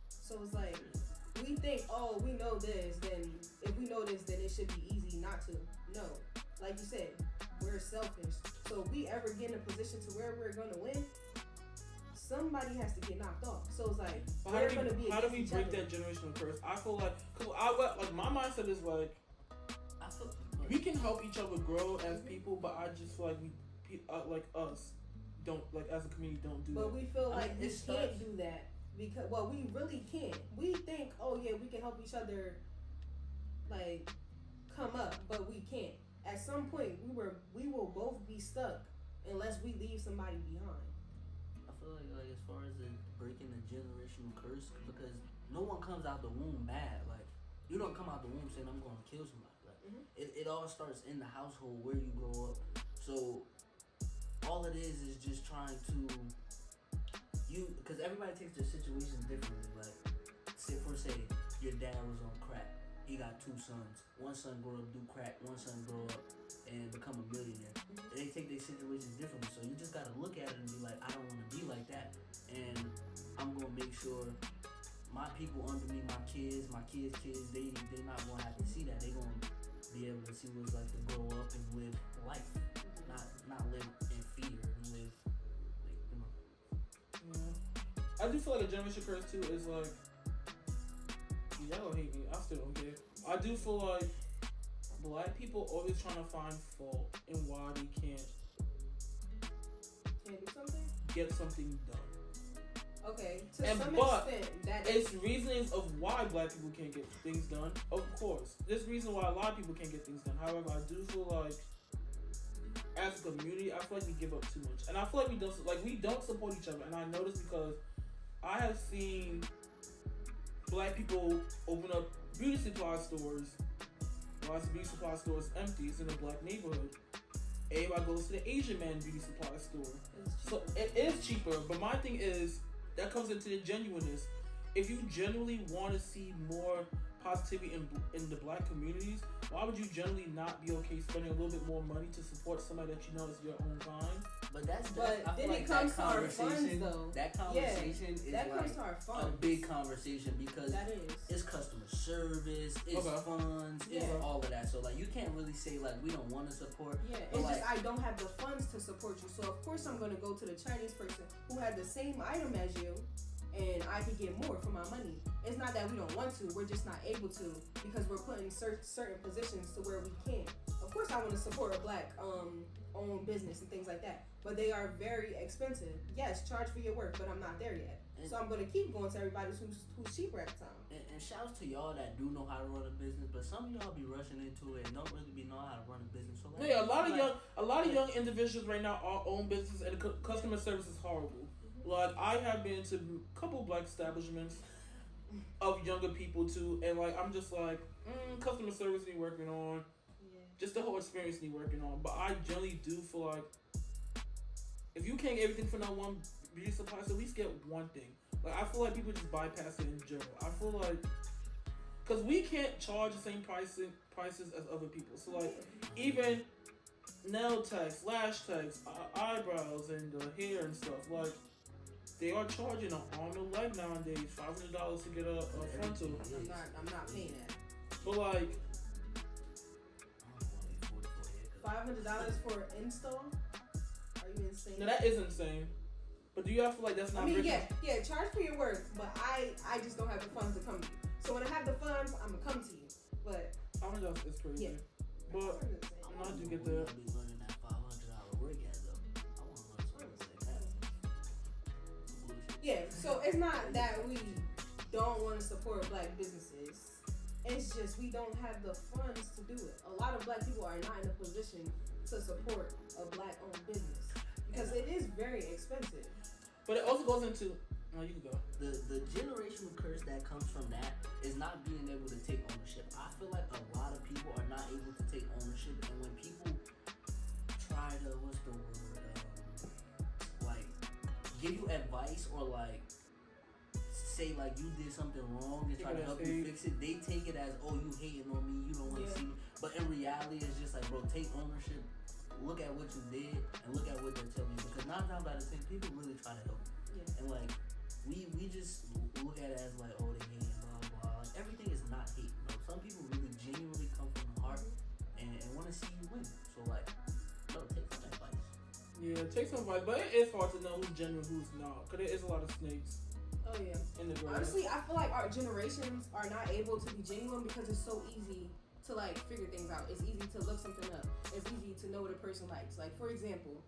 So it's like we think, we know this, then if we know this, then it should be easy not to. No, like you said, we're selfish. So if we ever get in a position to where we're gonna win, somebody has to get knocked off. So it's like how do we break that generational curse? I feel like my mindset is like we can help each other grow as people, but I just feel like us don't as a community don't do that. But we feel like we can't do that because we really can't. We think we can help each other like come up, but we can't. At some point we will both be stuck unless we leave somebody behind. I feel like as far as breaking the generational curse, because no one comes out the womb bad. Like you don't come out the womb saying I'm gonna kill somebody. It all starts in the household where you grow up. So all it is just trying to because everybody takes their situation differently. Like say your dad was on crack. He got 2 sons. One son grow up do crack. One son grow up and become a millionaire. They take their situations differently. So you just gotta look at it and be like, I don't want to be like that, and I'm gonna make sure my people under me, my kids, they not gonna have to see that. They gonna be able to see what it's like to grow up and live life, not live in fear and live, I do feel like a generation curse too is like, y'all don't hate me, I still don't care. I do feel like black people always trying to find fault in why they can't do something? Get something done. Okay, to some extent, it's reasons of why black people can't get things done. Of course, there's reason why a lot of people can't get things done. However, I do feel like, as a community, I feel like we give up too much, and I feel like we don't support each other. And I know this because I have seen black people open up beauty supply stores. Lots of beauty supply stores empty. It's in a black neighborhood. Everybody goes to the Asian man beauty supply store. So it is cheaper, but my thing is, that comes into the genuineness. If you genuinely want to see more positivity in the black communities, why would you generally not be okay spending a little bit more money to support somebody that you know is your own kind? But then it comes to our funds, though. That conversation is that comes to our funds. A big conversation because it's customer service, it's funds, it's all of that. So like you can't really say like we don't want to support. Yeah, it's just I don't have the funds to support you. So of course I'm gonna go to the Chinese person who had the same item as you, and I could get more for my money. It's not that we don't want to, we're just not able to because we're put in certain positions to where we can't. Of course I want to support a black owned business and things like that, but they are very expensive. Yes, charge for your work, but I'm not there yet. So I'm going to keep going to everybody who's cheaper at the time. And shouts to y'all that do know how to run a business, but some of y'all be rushing into it and don't really know how to run a business. So like, a lot of young individuals right now are own business, and customer service is horrible. Like I have been to a couple black establishments of younger people too, and like I'm just like customer service need working on. Just the whole experience need working on. But I generally do feel like if you can't get everything for no one beauty supply, so at least get one thing. Like I feel like people just bypass it in general. I feel like because we can't charge the same prices as other people. So like even nail techs, lash techs, eyebrows, and hair and stuff. Like they are charging an arm and leg nowadays, $500 to get a frontal. I'm not paying that. But like $500 for install? Are you insane? no, that is insane. But do you feel like that's not? I mean, yeah, charge for your work, but I just don't have the funds to come to you. So when I have the funds, I'm gonna come to you. But $500 is crazy. Yeah. But I do get that. I'll be learning that $500 work at though. I want to learn something like that. yeah, so it's not that we don't want to support black businesses. It's just we don't have the funds to do it. A lot of black people are not in a position to support a black-owned business because it is very expensive. But it also goes into you can go. The generational curse that comes from that is not being able to take ownership. I feel like a lot of people are not able to take ownership, and when people try to like give you advice or like say like you did something wrong and try to help you fix it, they take it as, oh, you hating on me, you don't want to see me. But in reality, it's just like, bro, take ownership. Look at what you did and look at what they're telling you. Because 9 times out of 10, people really try to help you. Yeah. And like, we just look at it as like, oh, they hate, blah, blah. Like, everything is not hate, bro. Some people really genuinely come from the heart and want to see you win. So like, bro, take some advice. Yeah, take some advice. But it is hard to know who's genuine, who's not. Because there is a lot of snakes. Oh yeah. In the grass. Honestly, I feel like our generations are not able to be genuine because it's so easy to like figure things out. It's easy to look something up. It's easy to know what a person likes. Like for example,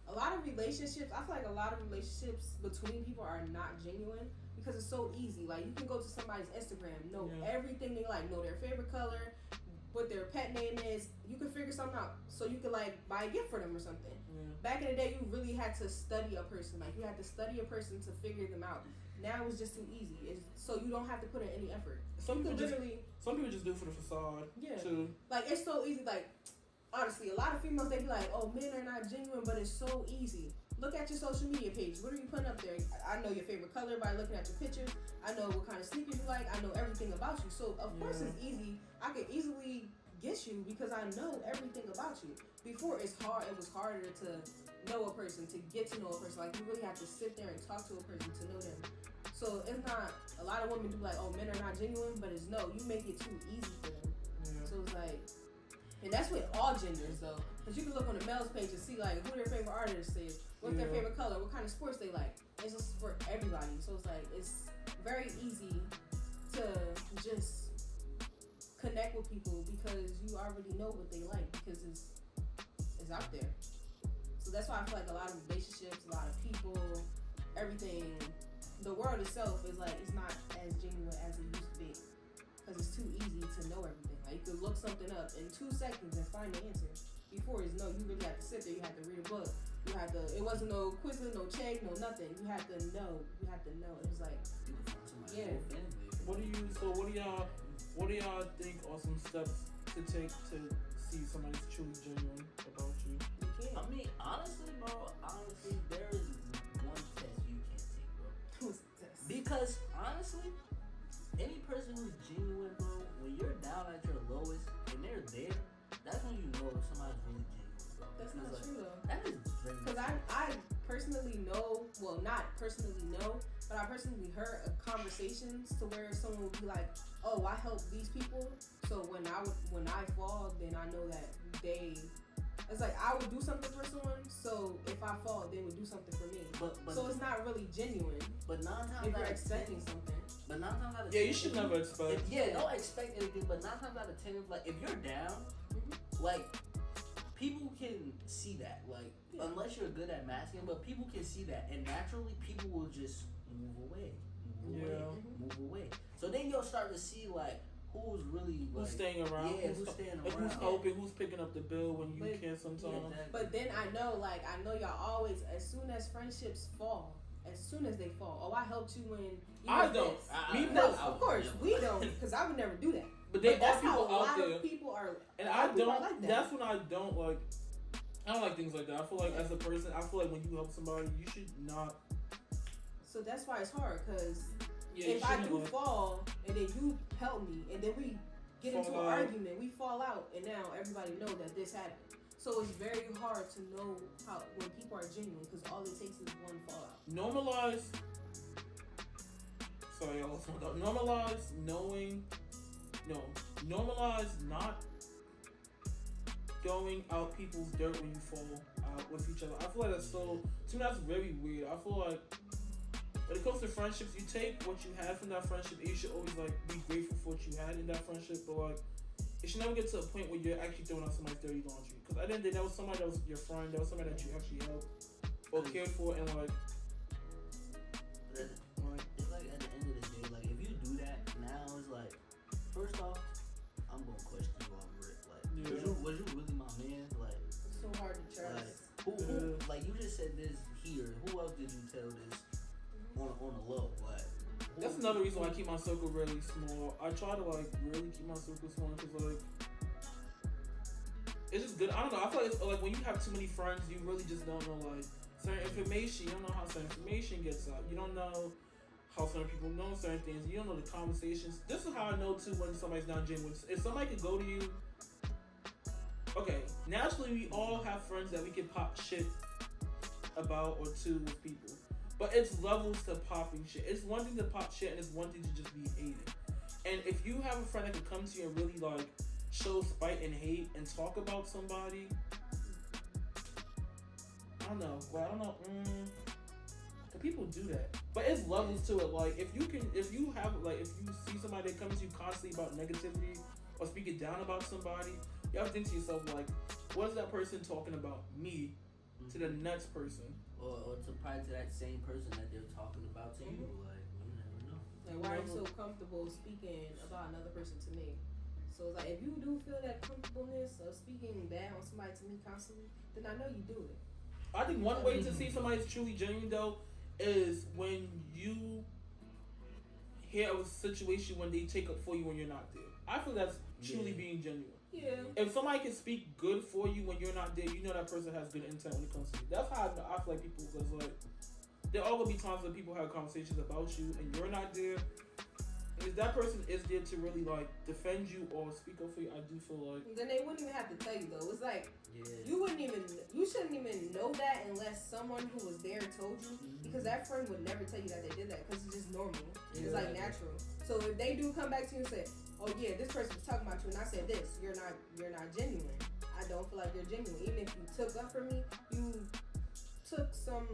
a lot of relationships, I feel like a lot of relationships between people are not genuine because it's so easy. Like you can go to somebody's Instagram, know everything they like, know their favorite color, what their pet name is. You can figure something out. So you could like buy a gift for them or something. Yeah. Back in the day, you really had to study a person. Like you had to study a person to figure them out. Now it's just too easy. So you don't have to put in any effort. Some people just do it for the facade. Yeah. Too. Like it's so easy. Like honestly, a lot of females they be like, "Oh, men are not genuine," but it's so easy. Look at your social media page. What are you putting up there? I know your favorite color by looking at your pictures. I know what kind of sneakers you like. I know everything about you. So of course it's easy. I can easily get you because I know everything about you. Before it's hard. It was harder to know a person, to get to know a person. Like you really have to sit there and talk to a person to know them. So it's not, a lot of women do like, oh, men are not genuine, but it's no, you make it too easy for them. Yeah. So it's like, and that's with all genders though, because you can look on the male's page and see like who their favorite artist is, what's their favorite color, what kind of sports they like. It's just for everybody. So it's like, it's very easy to just connect with people because you already know what they like because it's out there. So that's why I feel like a lot of relationships, a lot of people, everything, the world itself is like, it's not as genuine as it used to be because it's too easy to know everything. Like you could look something up in 2 seconds and find the answer. Before is no, you really had to sit there, you had to read a book, you had to, it wasn't no Quizlet, no check, no nothing. You had to know. It was like, yeah. What do y'all think are some steps to take to see somebody's truly genuine about you? I mean, honestly, there is one test you can't take, bro. Because honestly, any person who's genuine, bro, when you're down at your lowest and they're there, that's when you know somebody's really genuine, bro. That's not like, true though. That is very because I personally know, well, not personally know, but I personally heard conversations to where someone would be like, "Oh, I help these people, so when I fall, then I know that they." It's like I would do something for someone, so if I fall, they would do something for me. But so it's not really genuine. But 9 times if you're expecting something. But 9 times out of 10, you should never expect. Don't expect anything. But 9 times out of 10, like if you're down, like people can see that. Like unless you're good at masking, but people can see that, and naturally people will just move away. Move away. So then you'll start to see like. Who's really like, who's staying around? Yeah, who's staying around? Who's helping? Who's picking up the bill when you can't sometimes? Yeah, exactly. But then I know y'all always, as soon as friendships fall, as soon as they fall, oh, I helped you when you I don't. No, of course we don't, because I would never do that. But there are that's people how a out lot there. of people are, and I don't. like that. That's when I don't like. I don't like things like that. I feel like as a person, I feel like when you help somebody, you should not. So that's why it's hard, because if I do fall and then you help me and then we get into an argument, we fall out, and now everybody know that this happened. So it's very hard to know how when people are genuine, because all it takes is one fallout. Normalize. Sorry, y'all. Normalize knowing. No, normalize not throwing out people's dirt when you fall out with each other. I feel like that's so. To me, that's very weird. I feel like when it comes to friendships, you take what you had from that friendship, and you should always like be grateful for what you had in that friendship. But like, it should never get to a point where you're actually throwing out somebody's dirty laundry. Because at the end of the day, that was somebody that was your friend. That was somebody that you actually helped or cared for, and like. It's like at the end of the day, like if you do that now, it's like first off, I'm gonna question you on Rick. Like, was you really my man? Like, it's so hard to trust. Like, who like you just said this here. Who else did you tell this on the low? Like, that's another reason why I keep my circle really small. I try to like really keep my circle small because like it's just good. I don't know. I feel like it's like when you have too many friends, you really just don't know like certain information. You don't know how certain information gets out. You don't know how certain people know certain things. You don't know the conversations. This is how I know too when somebody's not genuine. If somebody could go to you, okay, naturally we all have friends that we can pop shit about or two with people. But it's levels to popping shit. It's one thing to pop shit and it's one thing to just be hating. And if you have a friend that can come to you and really like show spite and hate and talk about somebody, I don't know. Well, I don't know. People do that, but it's levels to it. Like if you see somebody that comes to you constantly about negativity or speaking down about somebody, you have to think to yourself like, what is that person talking about me to the next person, or to probably to that same person that they're talking about to you? Like you never know. Like why are you so comfortable speaking about another person to me? So it's like if you do feel that comfortableness of speaking bad on somebody to me constantly, then I know you do it. I think one way to see somebody's truly genuine though is when you hear of a situation when they take up for you when you're not there. I feel that's truly being genuine. Yeah. If somebody can speak good for you when you're not there, you know that person has good intent when it comes to you. That's how I feel like people, because like there are gonna be times when people have conversations about you and you're not there. And if that person is there to really like defend you or speak up for you, I do feel like then they wouldn't even have to tell you though. It's like you shouldn't even know that unless someone who was there told you, because that friend would never tell you that they did that because it's just normal. It's like natural. So if they do come back to you and say, "Oh yeah, this person was talking about you," and I said this, you're not genuine. I don't feel like you're genuine. Even if you took up for me, you took some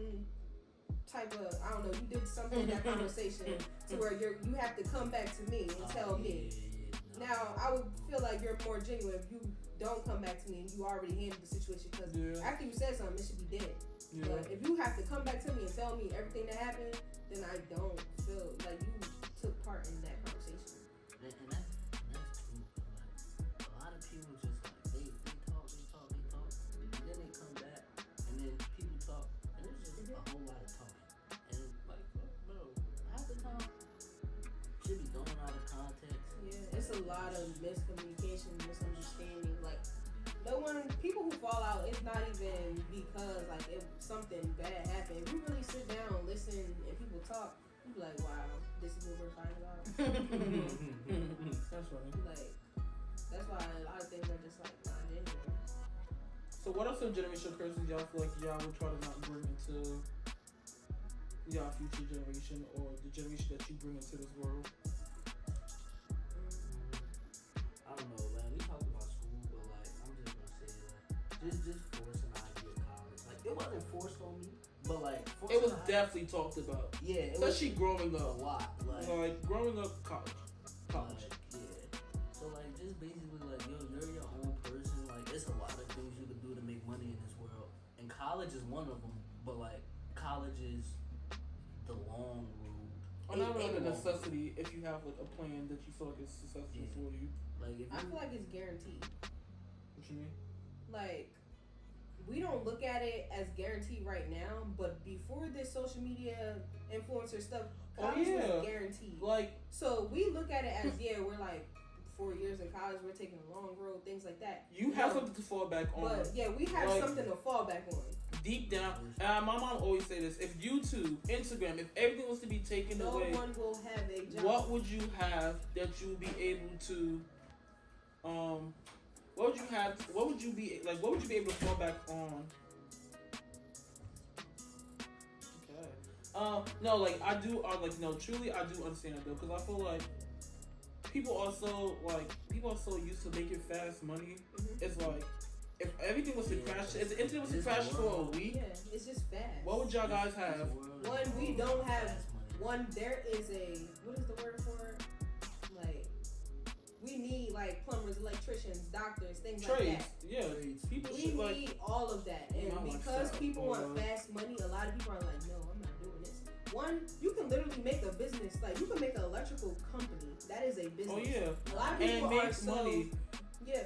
type of, I don't know, you did something in that conversation to where you have to come back to me and tell me. Now I would feel like you're more genuine if you don't come back to me and you already handled the situation, because after you said something, it should be dead. But if you have to come back to me and tell me everything that happened, then I don't feel like you took part in that conversation. And that's true. Like, a lot of people just like they talk, and then they come back, and then people talk, and it's just a whole lot of talking. And it's like, bro, half the time should be thrown out of context. Yeah, it's a lot of miscommunication, misunderstanding. Like, no one, people who fall out, it's not even because like if something bad happened. If you really sit down, listen, and people talk, you be like, wow, this is what we're fighting about. that's funny. Like, that's why a lot of things are just like not genuine. So what are some generational curses y'all feel like y'all would try to not bring into y'all future generation or the generation that you bring into this world? I don't know, man. We talked about school, but like I'm just gonna say like just forcing an idea of college. Like it wasn't forced on me, but like it was definitely talked about. Yeah, especially growing up. A lot, like growing up, college. Like, yeah. So like just basically like you're your own person. Like it's a lot of things you can do to make money in this world, and college is one of them. But like college is the long road. Or not like a necessity if you have like a plan that you feel like is successful for you. Like if I feel like it's guaranteed. What you mean? Like, we don't look at it as guaranteed right now, but before this social media influencer stuff, college was guaranteed. Like, so we look at it as we're like 4 years in college, we're taking a long road, things like that. You have something to fall back on. But yeah, we have like, something to fall back on. Deep down, my mom always say this: if YouTube, Instagram, if everything was to be taken away, no one will have a job. What would you have that you would be able to, what would you have? What would you be like? What would you be able to fall back on? Okay. No, like I do. Like no, truly, I do understand that though, because I feel like people are so used to making fast money. Mm-hmm. It's like. If everything was to crash, if the internet was to crash for a week, it's just fast. What would y'all guys have? One, we don't have one. There is a, what is the word for it? Like, we need like plumbers, electricians, doctors, things Trades. like that. Yeah, people we should need all of that, and because people want fast money, a lot of people are like, no, I'm not doing this. One, you can literally make a business. Like, you can make an electrical company. That is a business. Oh yeah, a lot of people and are make so, money. Yeah.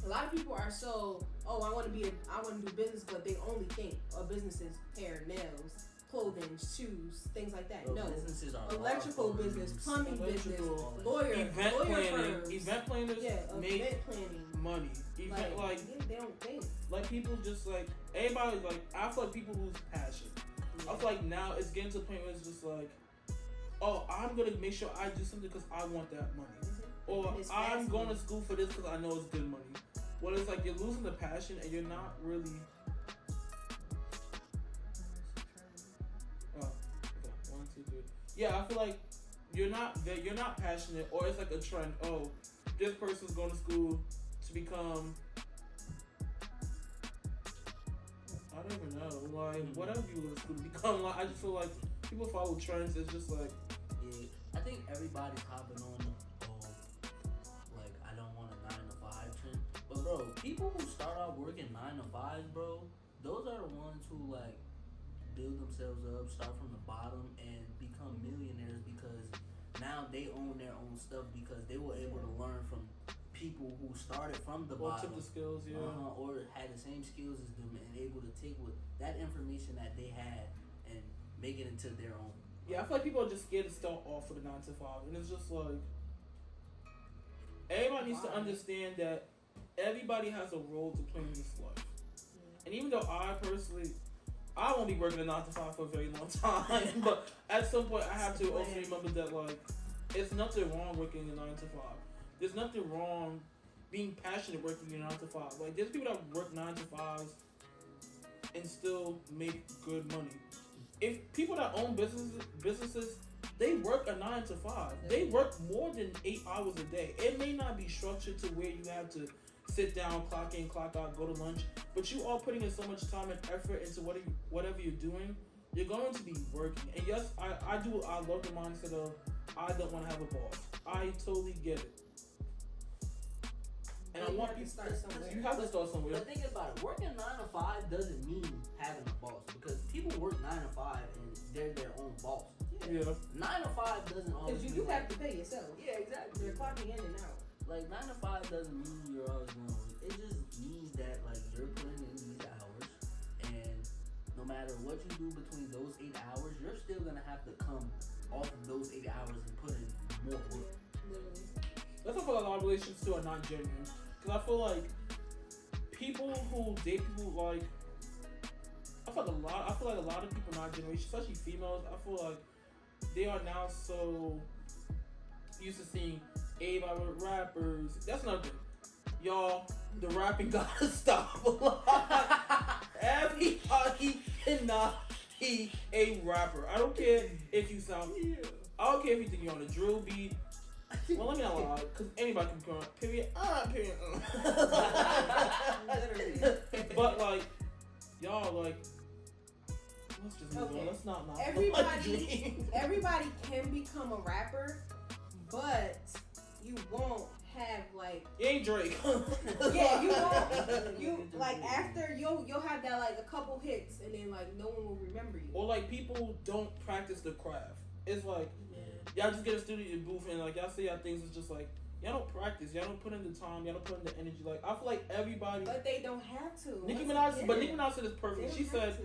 A lot of people are so, I want to do business, but they only think of businesses, hair, nails, clothing, shoes, things like that. No, businesses are electrical business, plumbing business, lawyer, event planning, firms. event planners, make event planning, money. Event they don't think. Like people just like everybody like I feel like people lose passion. I feel like now it's getting to the point where it's just like, oh, I'm gonna make sure I do something because I want that money. Or I'm going to school for this because I know it's good money. Well, it's like you're losing the passion and you're not really. Oh, okay. 1, 2, 3. Yeah, I feel like you're not passionate, or it's like a trend. Oh, this person's going to school to become. I don't even know. Like whatever you go to school to become. Like I just feel like people follow trends. It's just like. Yeah, I think everybody's hopping on. But bro, people who start out working 9 to 5s, bro, those are the ones who like build themselves up, start from the bottom, and become millionaires because now they own their own stuff because they were able to learn from people who started from the bottom, took the skills, or had the same skills as them, and able to take with that information that they had and make it into their own. Yeah, I feel like people are just scared to start off with a 9 to 5, and it's just like everybody needs to understand that. Everybody has a role to play in this life. And even though I won't be working a 9 to 5 for a very long time, but at some point I have to also remember that like, it's nothing wrong working a 9 to 5. There's nothing wrong being passionate working a 9 to 5. Like there's people that work 9 to 5s and still make good money. If people that own businesses, they work a 9 to 5. They work more than 8 hours a day. It may not be structured to where you have to sit down, clock in, clock out, go to lunch, but you are putting in so much time and effort into whatever you're doing. You're going to be working. And yes, I love the mindset of I don't want to have a boss. I totally get it. And I want you to start somewhere. You have to start somewhere. But thinking about it, working 9 to 5 doesn't mean having a boss because people work 9 to 5 and they're their own boss. Yeah. 9 to 5 doesn't always. Because you do have to pay yourself. Yeah, exactly. You're clocking in and out. Like 9 to 5 doesn't mean you're always going to work. It just means that like you're putting in these hours, and no matter what you do between those 8 hours, you're still gonna have to come off of those 8 hours and put in more work. Literally. That's why I feel like a lot of relationships too are not genuine. Because I feel like people who date people like, I feel like a lot of people in our generation, especially females, I feel like they are now so used to seeing everybody with rappers. That's another thing. Y'all, the rapping gotta stop. Everybody cannot be a rapper. I don't care if you sound. I don't care if you think you're on a drill beat. Well, let me not lie, because anybody can come on. Period. But like, y'all, like, let's just move on. Let's not everybody can become a rapper, but you won't have like. You ain't Drake. Yeah, you won't. You like after you'll have that like a couple hits and then like no one will remember you. Or like people don't practice the craft. It's like y'all just get a studio booth and like y'all say y'all things. It's just like y'all don't practice. Y'all don't put in the time. Y'all don't put in the energy. Like I feel like everybody. But they don't have to. Nicki Minaj said this perfect. She said,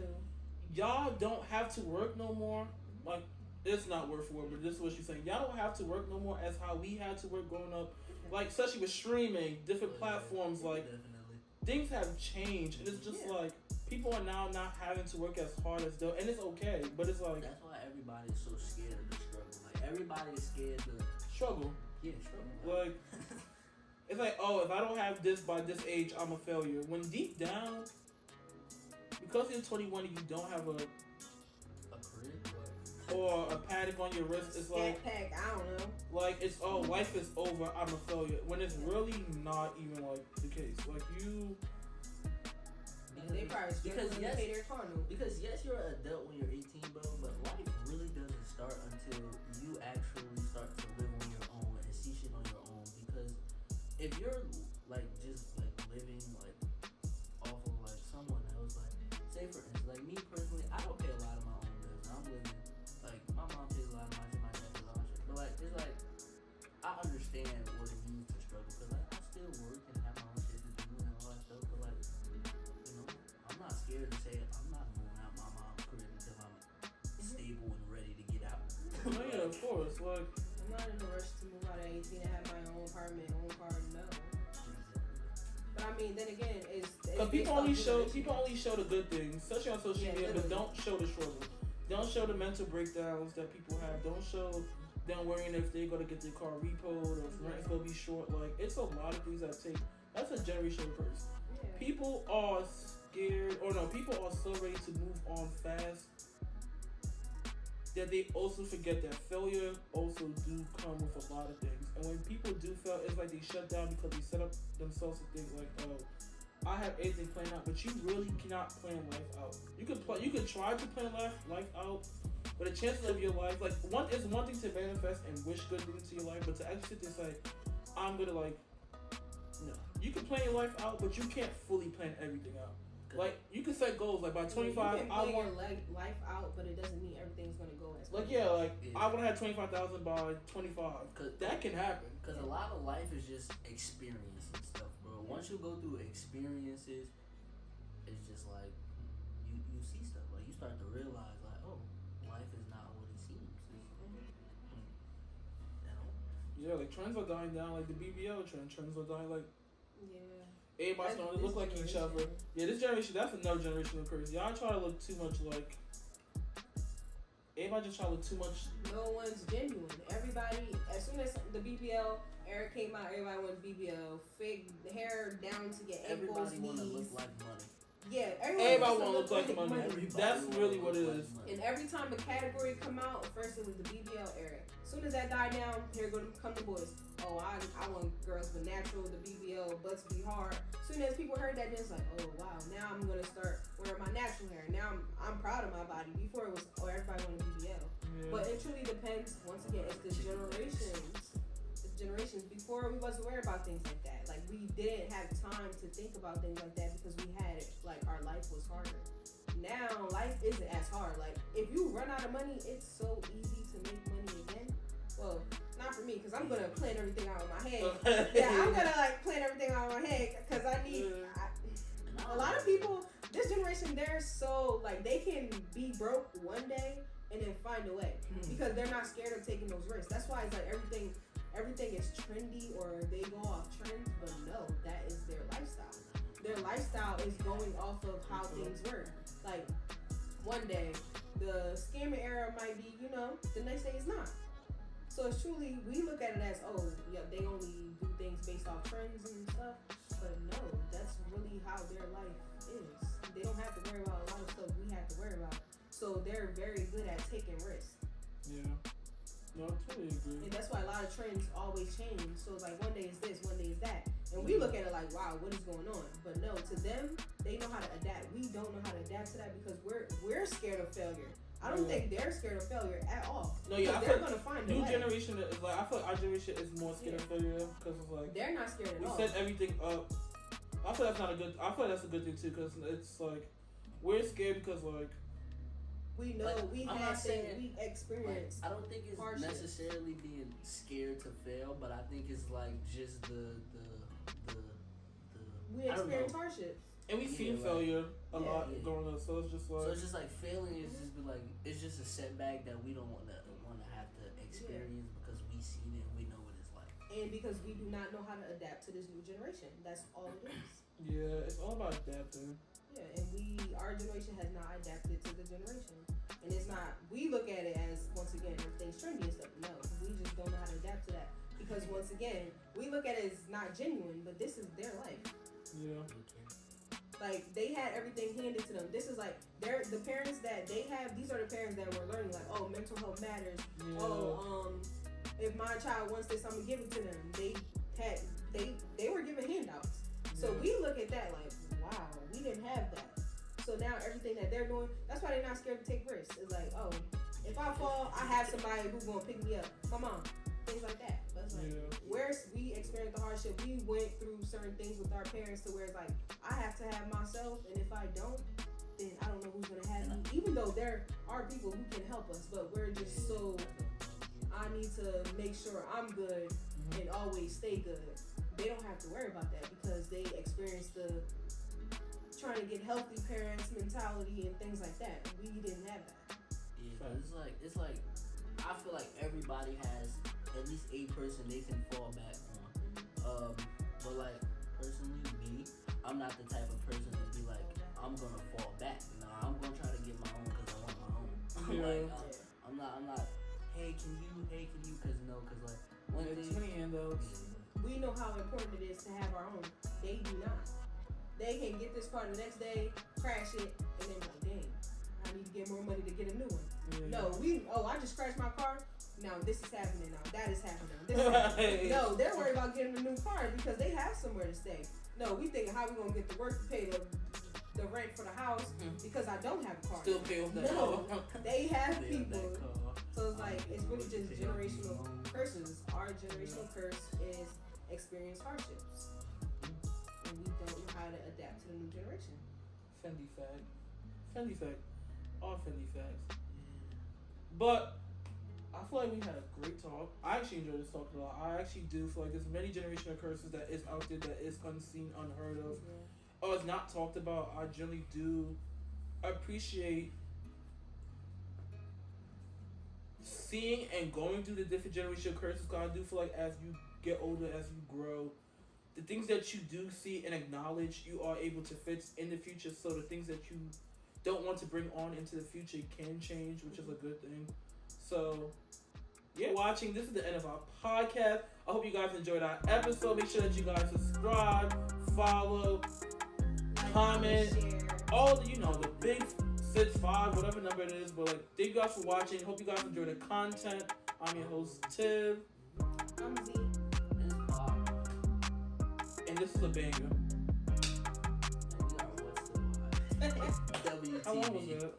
"Y'all don't have to work no more." Like it's not word for word, but this is what she's saying. Y'all don't have to work no more as how we had to work growing up. Like, especially with streaming, different platforms, like, definitely. Things have changed, and it's just like, people are now not having to work as hard as though, and it's okay, but it's like... That's why everybody is so scared of the struggle. Like, everybody is scared to... Struggle. Yeah, struggle. Like, it's like, oh, if I don't have this by this age, I'm a failure. When deep down, because you're 21 and you don't have a crib or a paddock on your wrist, it's like... pack, I don't know. Like, it's, oh, life is over, I'm a failure. When it's really not even, like, the case. Like, you... They probably because yes, pay their car note. Because yes, you're an adult when you're 18, bro, but life really doesn't start until you actually start to live on your own and see shit on your own. Because if you're like just like living like off of like someone else, like say for instance, like me personally, I don't pay a lot of my own bills. I'm living like my mom pays a lot of my shit, my dad pays a lot of shit. But like it's like I understand what it means to struggle because like, I still work and have my own shit to do and all that stuff. But like I'm not scared to say I'm not moving out my mom's crib until I'm stable and ready to get out. No, yeah, of course. Like, I'm not in a rush to move out at 18 and have my own apartment, own car. No. But I mean, then again, it's because people only show the good things, especially on social media, but don't show the struggle. Don't show the mental breakdowns that people have. Don't show them worrying if they're gonna get their car repoed or if rent's gonna be short. Like, it's a lot of things that take. That's a generational curse. Yeah. People are scared, or no, people are so ready to move on fast that they also forget that failure also do come with a lot of things. And when people do fail, it's like they shut down because they set up themselves to think like, oh, I have everything planned out, but you really cannot plan life out. You can try to plan life out, but the chances of your life, like, one thing to manifest and wish good things to your life, but to actually sit there and say, I'm gonna like, no. You can plan your life out, but you can't fully plan everything out. Like, you can set goals, like, by 25, you can plan your life out, but it doesn't mean everything's gonna go as like, yeah, like, I want to have 25,000 by 25. Cause that can happen. Because a lot of life is just experience and stuff, bro. Once you go through experiences, it's just like, you see stuff. Like, you start to realize, like, oh, life is not what it seems. Yeah, like, trends are dying down, like the BBL trend. Trends are dying, like, yeah. Everybody's starting to look like each other. Yeah, this generation, that's another generational curse. Y'all try to look too much like... Everybody just try to look too much... No one's genuine. Everybody, as soon as the BBL era came out, everybody went BBL. Fake hair down to your ankles, everybody want to look like money. Yeah, everybody want to look like money. That's really what it is. And every time a category come out, first it was the BBL era. As soon as that died down, here come the boys. Oh, I want girls with natural, the BBL, butts be hard. As soon as people heard that, it's like, oh wow, now I'm gonna start wearing my natural hair. Now I'm proud of my body. Before it was, oh, everybody wanted BBL. Yeah. But it truly depends. Once again, it's the generations. It's generations. Before we wasn't worried about things like that. Like we didn't have time to think about things like that because we had it. Like our life was harder. Now life isn't as hard. Like if you run out of money, it's so easy to make money again. Well, not for me, because I'm going to plan everything out in my head. Yeah, I'm going to, like, plan everything out in my head, because I need... a lot of people, this generation, they're so, like, they can be broke one day and then find a way, because they're not scared of taking those risks. That's why it's like everything is trendy, or they go off trends, but no, that is their lifestyle. Their lifestyle is going off of how things work. Like, one day, the scamming era might be, the next day is not. So it's truly, we look at it as, oh, yeah, they only do things based off trends and stuff. But no, that's really how their life is. They don't have to worry about a lot of stuff we have to worry about. So they're very good at taking risks. Yeah. No, I totally agree. And that's why a lot of trends always change. So it's like one day is this, one day is that. And we look at it like, wow, what is going on? But no, to them, they know how to adapt. We don't know how to adapt to that because we're scared of failure. I don't think they're scared of failure at all. No, yeah, they're gonna find new generation is like, I feel like our generation is more scared of failure because it's like they're not scared at all. We set everything up. I feel that's a good thing too because it's like we're scared because like we know we have things we experience. Like, I don't think it's necessarily being scared to fail, but I think it's like just the we experience hardships. And we've seen failure a lot growing up, so it's just like failing is just be like it's just a setback that we don't want to have to experience because we seen it and we know what it's like. And because we do not know how to adapt to this new generation. That's all it is. Yeah, it's all about adapting. Yeah, and our generation has not adapted to the generation. And it's not, we look at it as, once again, everything's trendy and stuff. No, we just don't know how to adapt to that. Because once again, we look at it as not genuine, but this is their life. Yeah. Like, they had everything handed to them. This is like, the parents that they have, these are the parents that were learning, like, oh, mental health matters. Yeah. Oh, if my child wants this, I'm gonna give it to them. They were given handouts. So we look at that like, wow, we didn't have that. So now everything that they're doing, that's why they're not scared to take risks. It's like, oh, if I fall, I have somebody who's gonna pick me up. Come on, things like that. But it's like, where we experienced the hardship, we went through certain things with our parents to where it's like, I have to have myself, and if I don't, then I don't know who's gonna have me. Even though there are people who can help us, but we're just so, I need to make sure I'm good and always stay good. They don't have to worry about that because they experience the trying to get healthy parents mentality and things like that. We didn't have that. Yeah, it's like I feel like everybody has at least a person they can fall back on. But like personally, me, I'm not the type of person to be like, I'm gonna fall back. Nah, I'm gonna try to get my own because I want my own. I'm not. Hey, can you? Because like when it's too many handouts. We know how important it is to have our own. They do not. They can get this car the next day, crash it, and then like, dang, I need to get more money to get a new one. Yeah. No, I just crashed my car. Now this is happening. Now that is happening. This is happening. No, they're worried about getting a new car because they have somewhere to stay. No, we thinking how we gonna get to work to pay the rent for the house because I don't have a car. Still pay off that car. They have people. So it's like, it's really just generational curses. Our generational curse is experience hardships. And we don't know how to adapt to the new generation. Fendi fact. All Fendi facts. But I feel like we had a great talk. I actually enjoyed this talk a lot. I actually do feel like there's many generational curses that is out there that is unseen, unheard of. Or it's not talked about. I generally do appreciate seeing and going through the different generational curses, because I do feel like as you get older, as you grow, the things that you do see and acknowledge, you are able to fix in the future. So the things that you don't want to bring on into the future can change, which is a good thing. So, yeah, watching. This is the end of our podcast. I hope you guys enjoyed our episode. Make sure that you guys subscribe, follow, comment, all the, the big 6, 5, whatever number it is. But like, thank you guys for watching. Hope you guys enjoy the content. I'm your host, Tiv. I'm Z. And this is a banger. WTV. How long was that?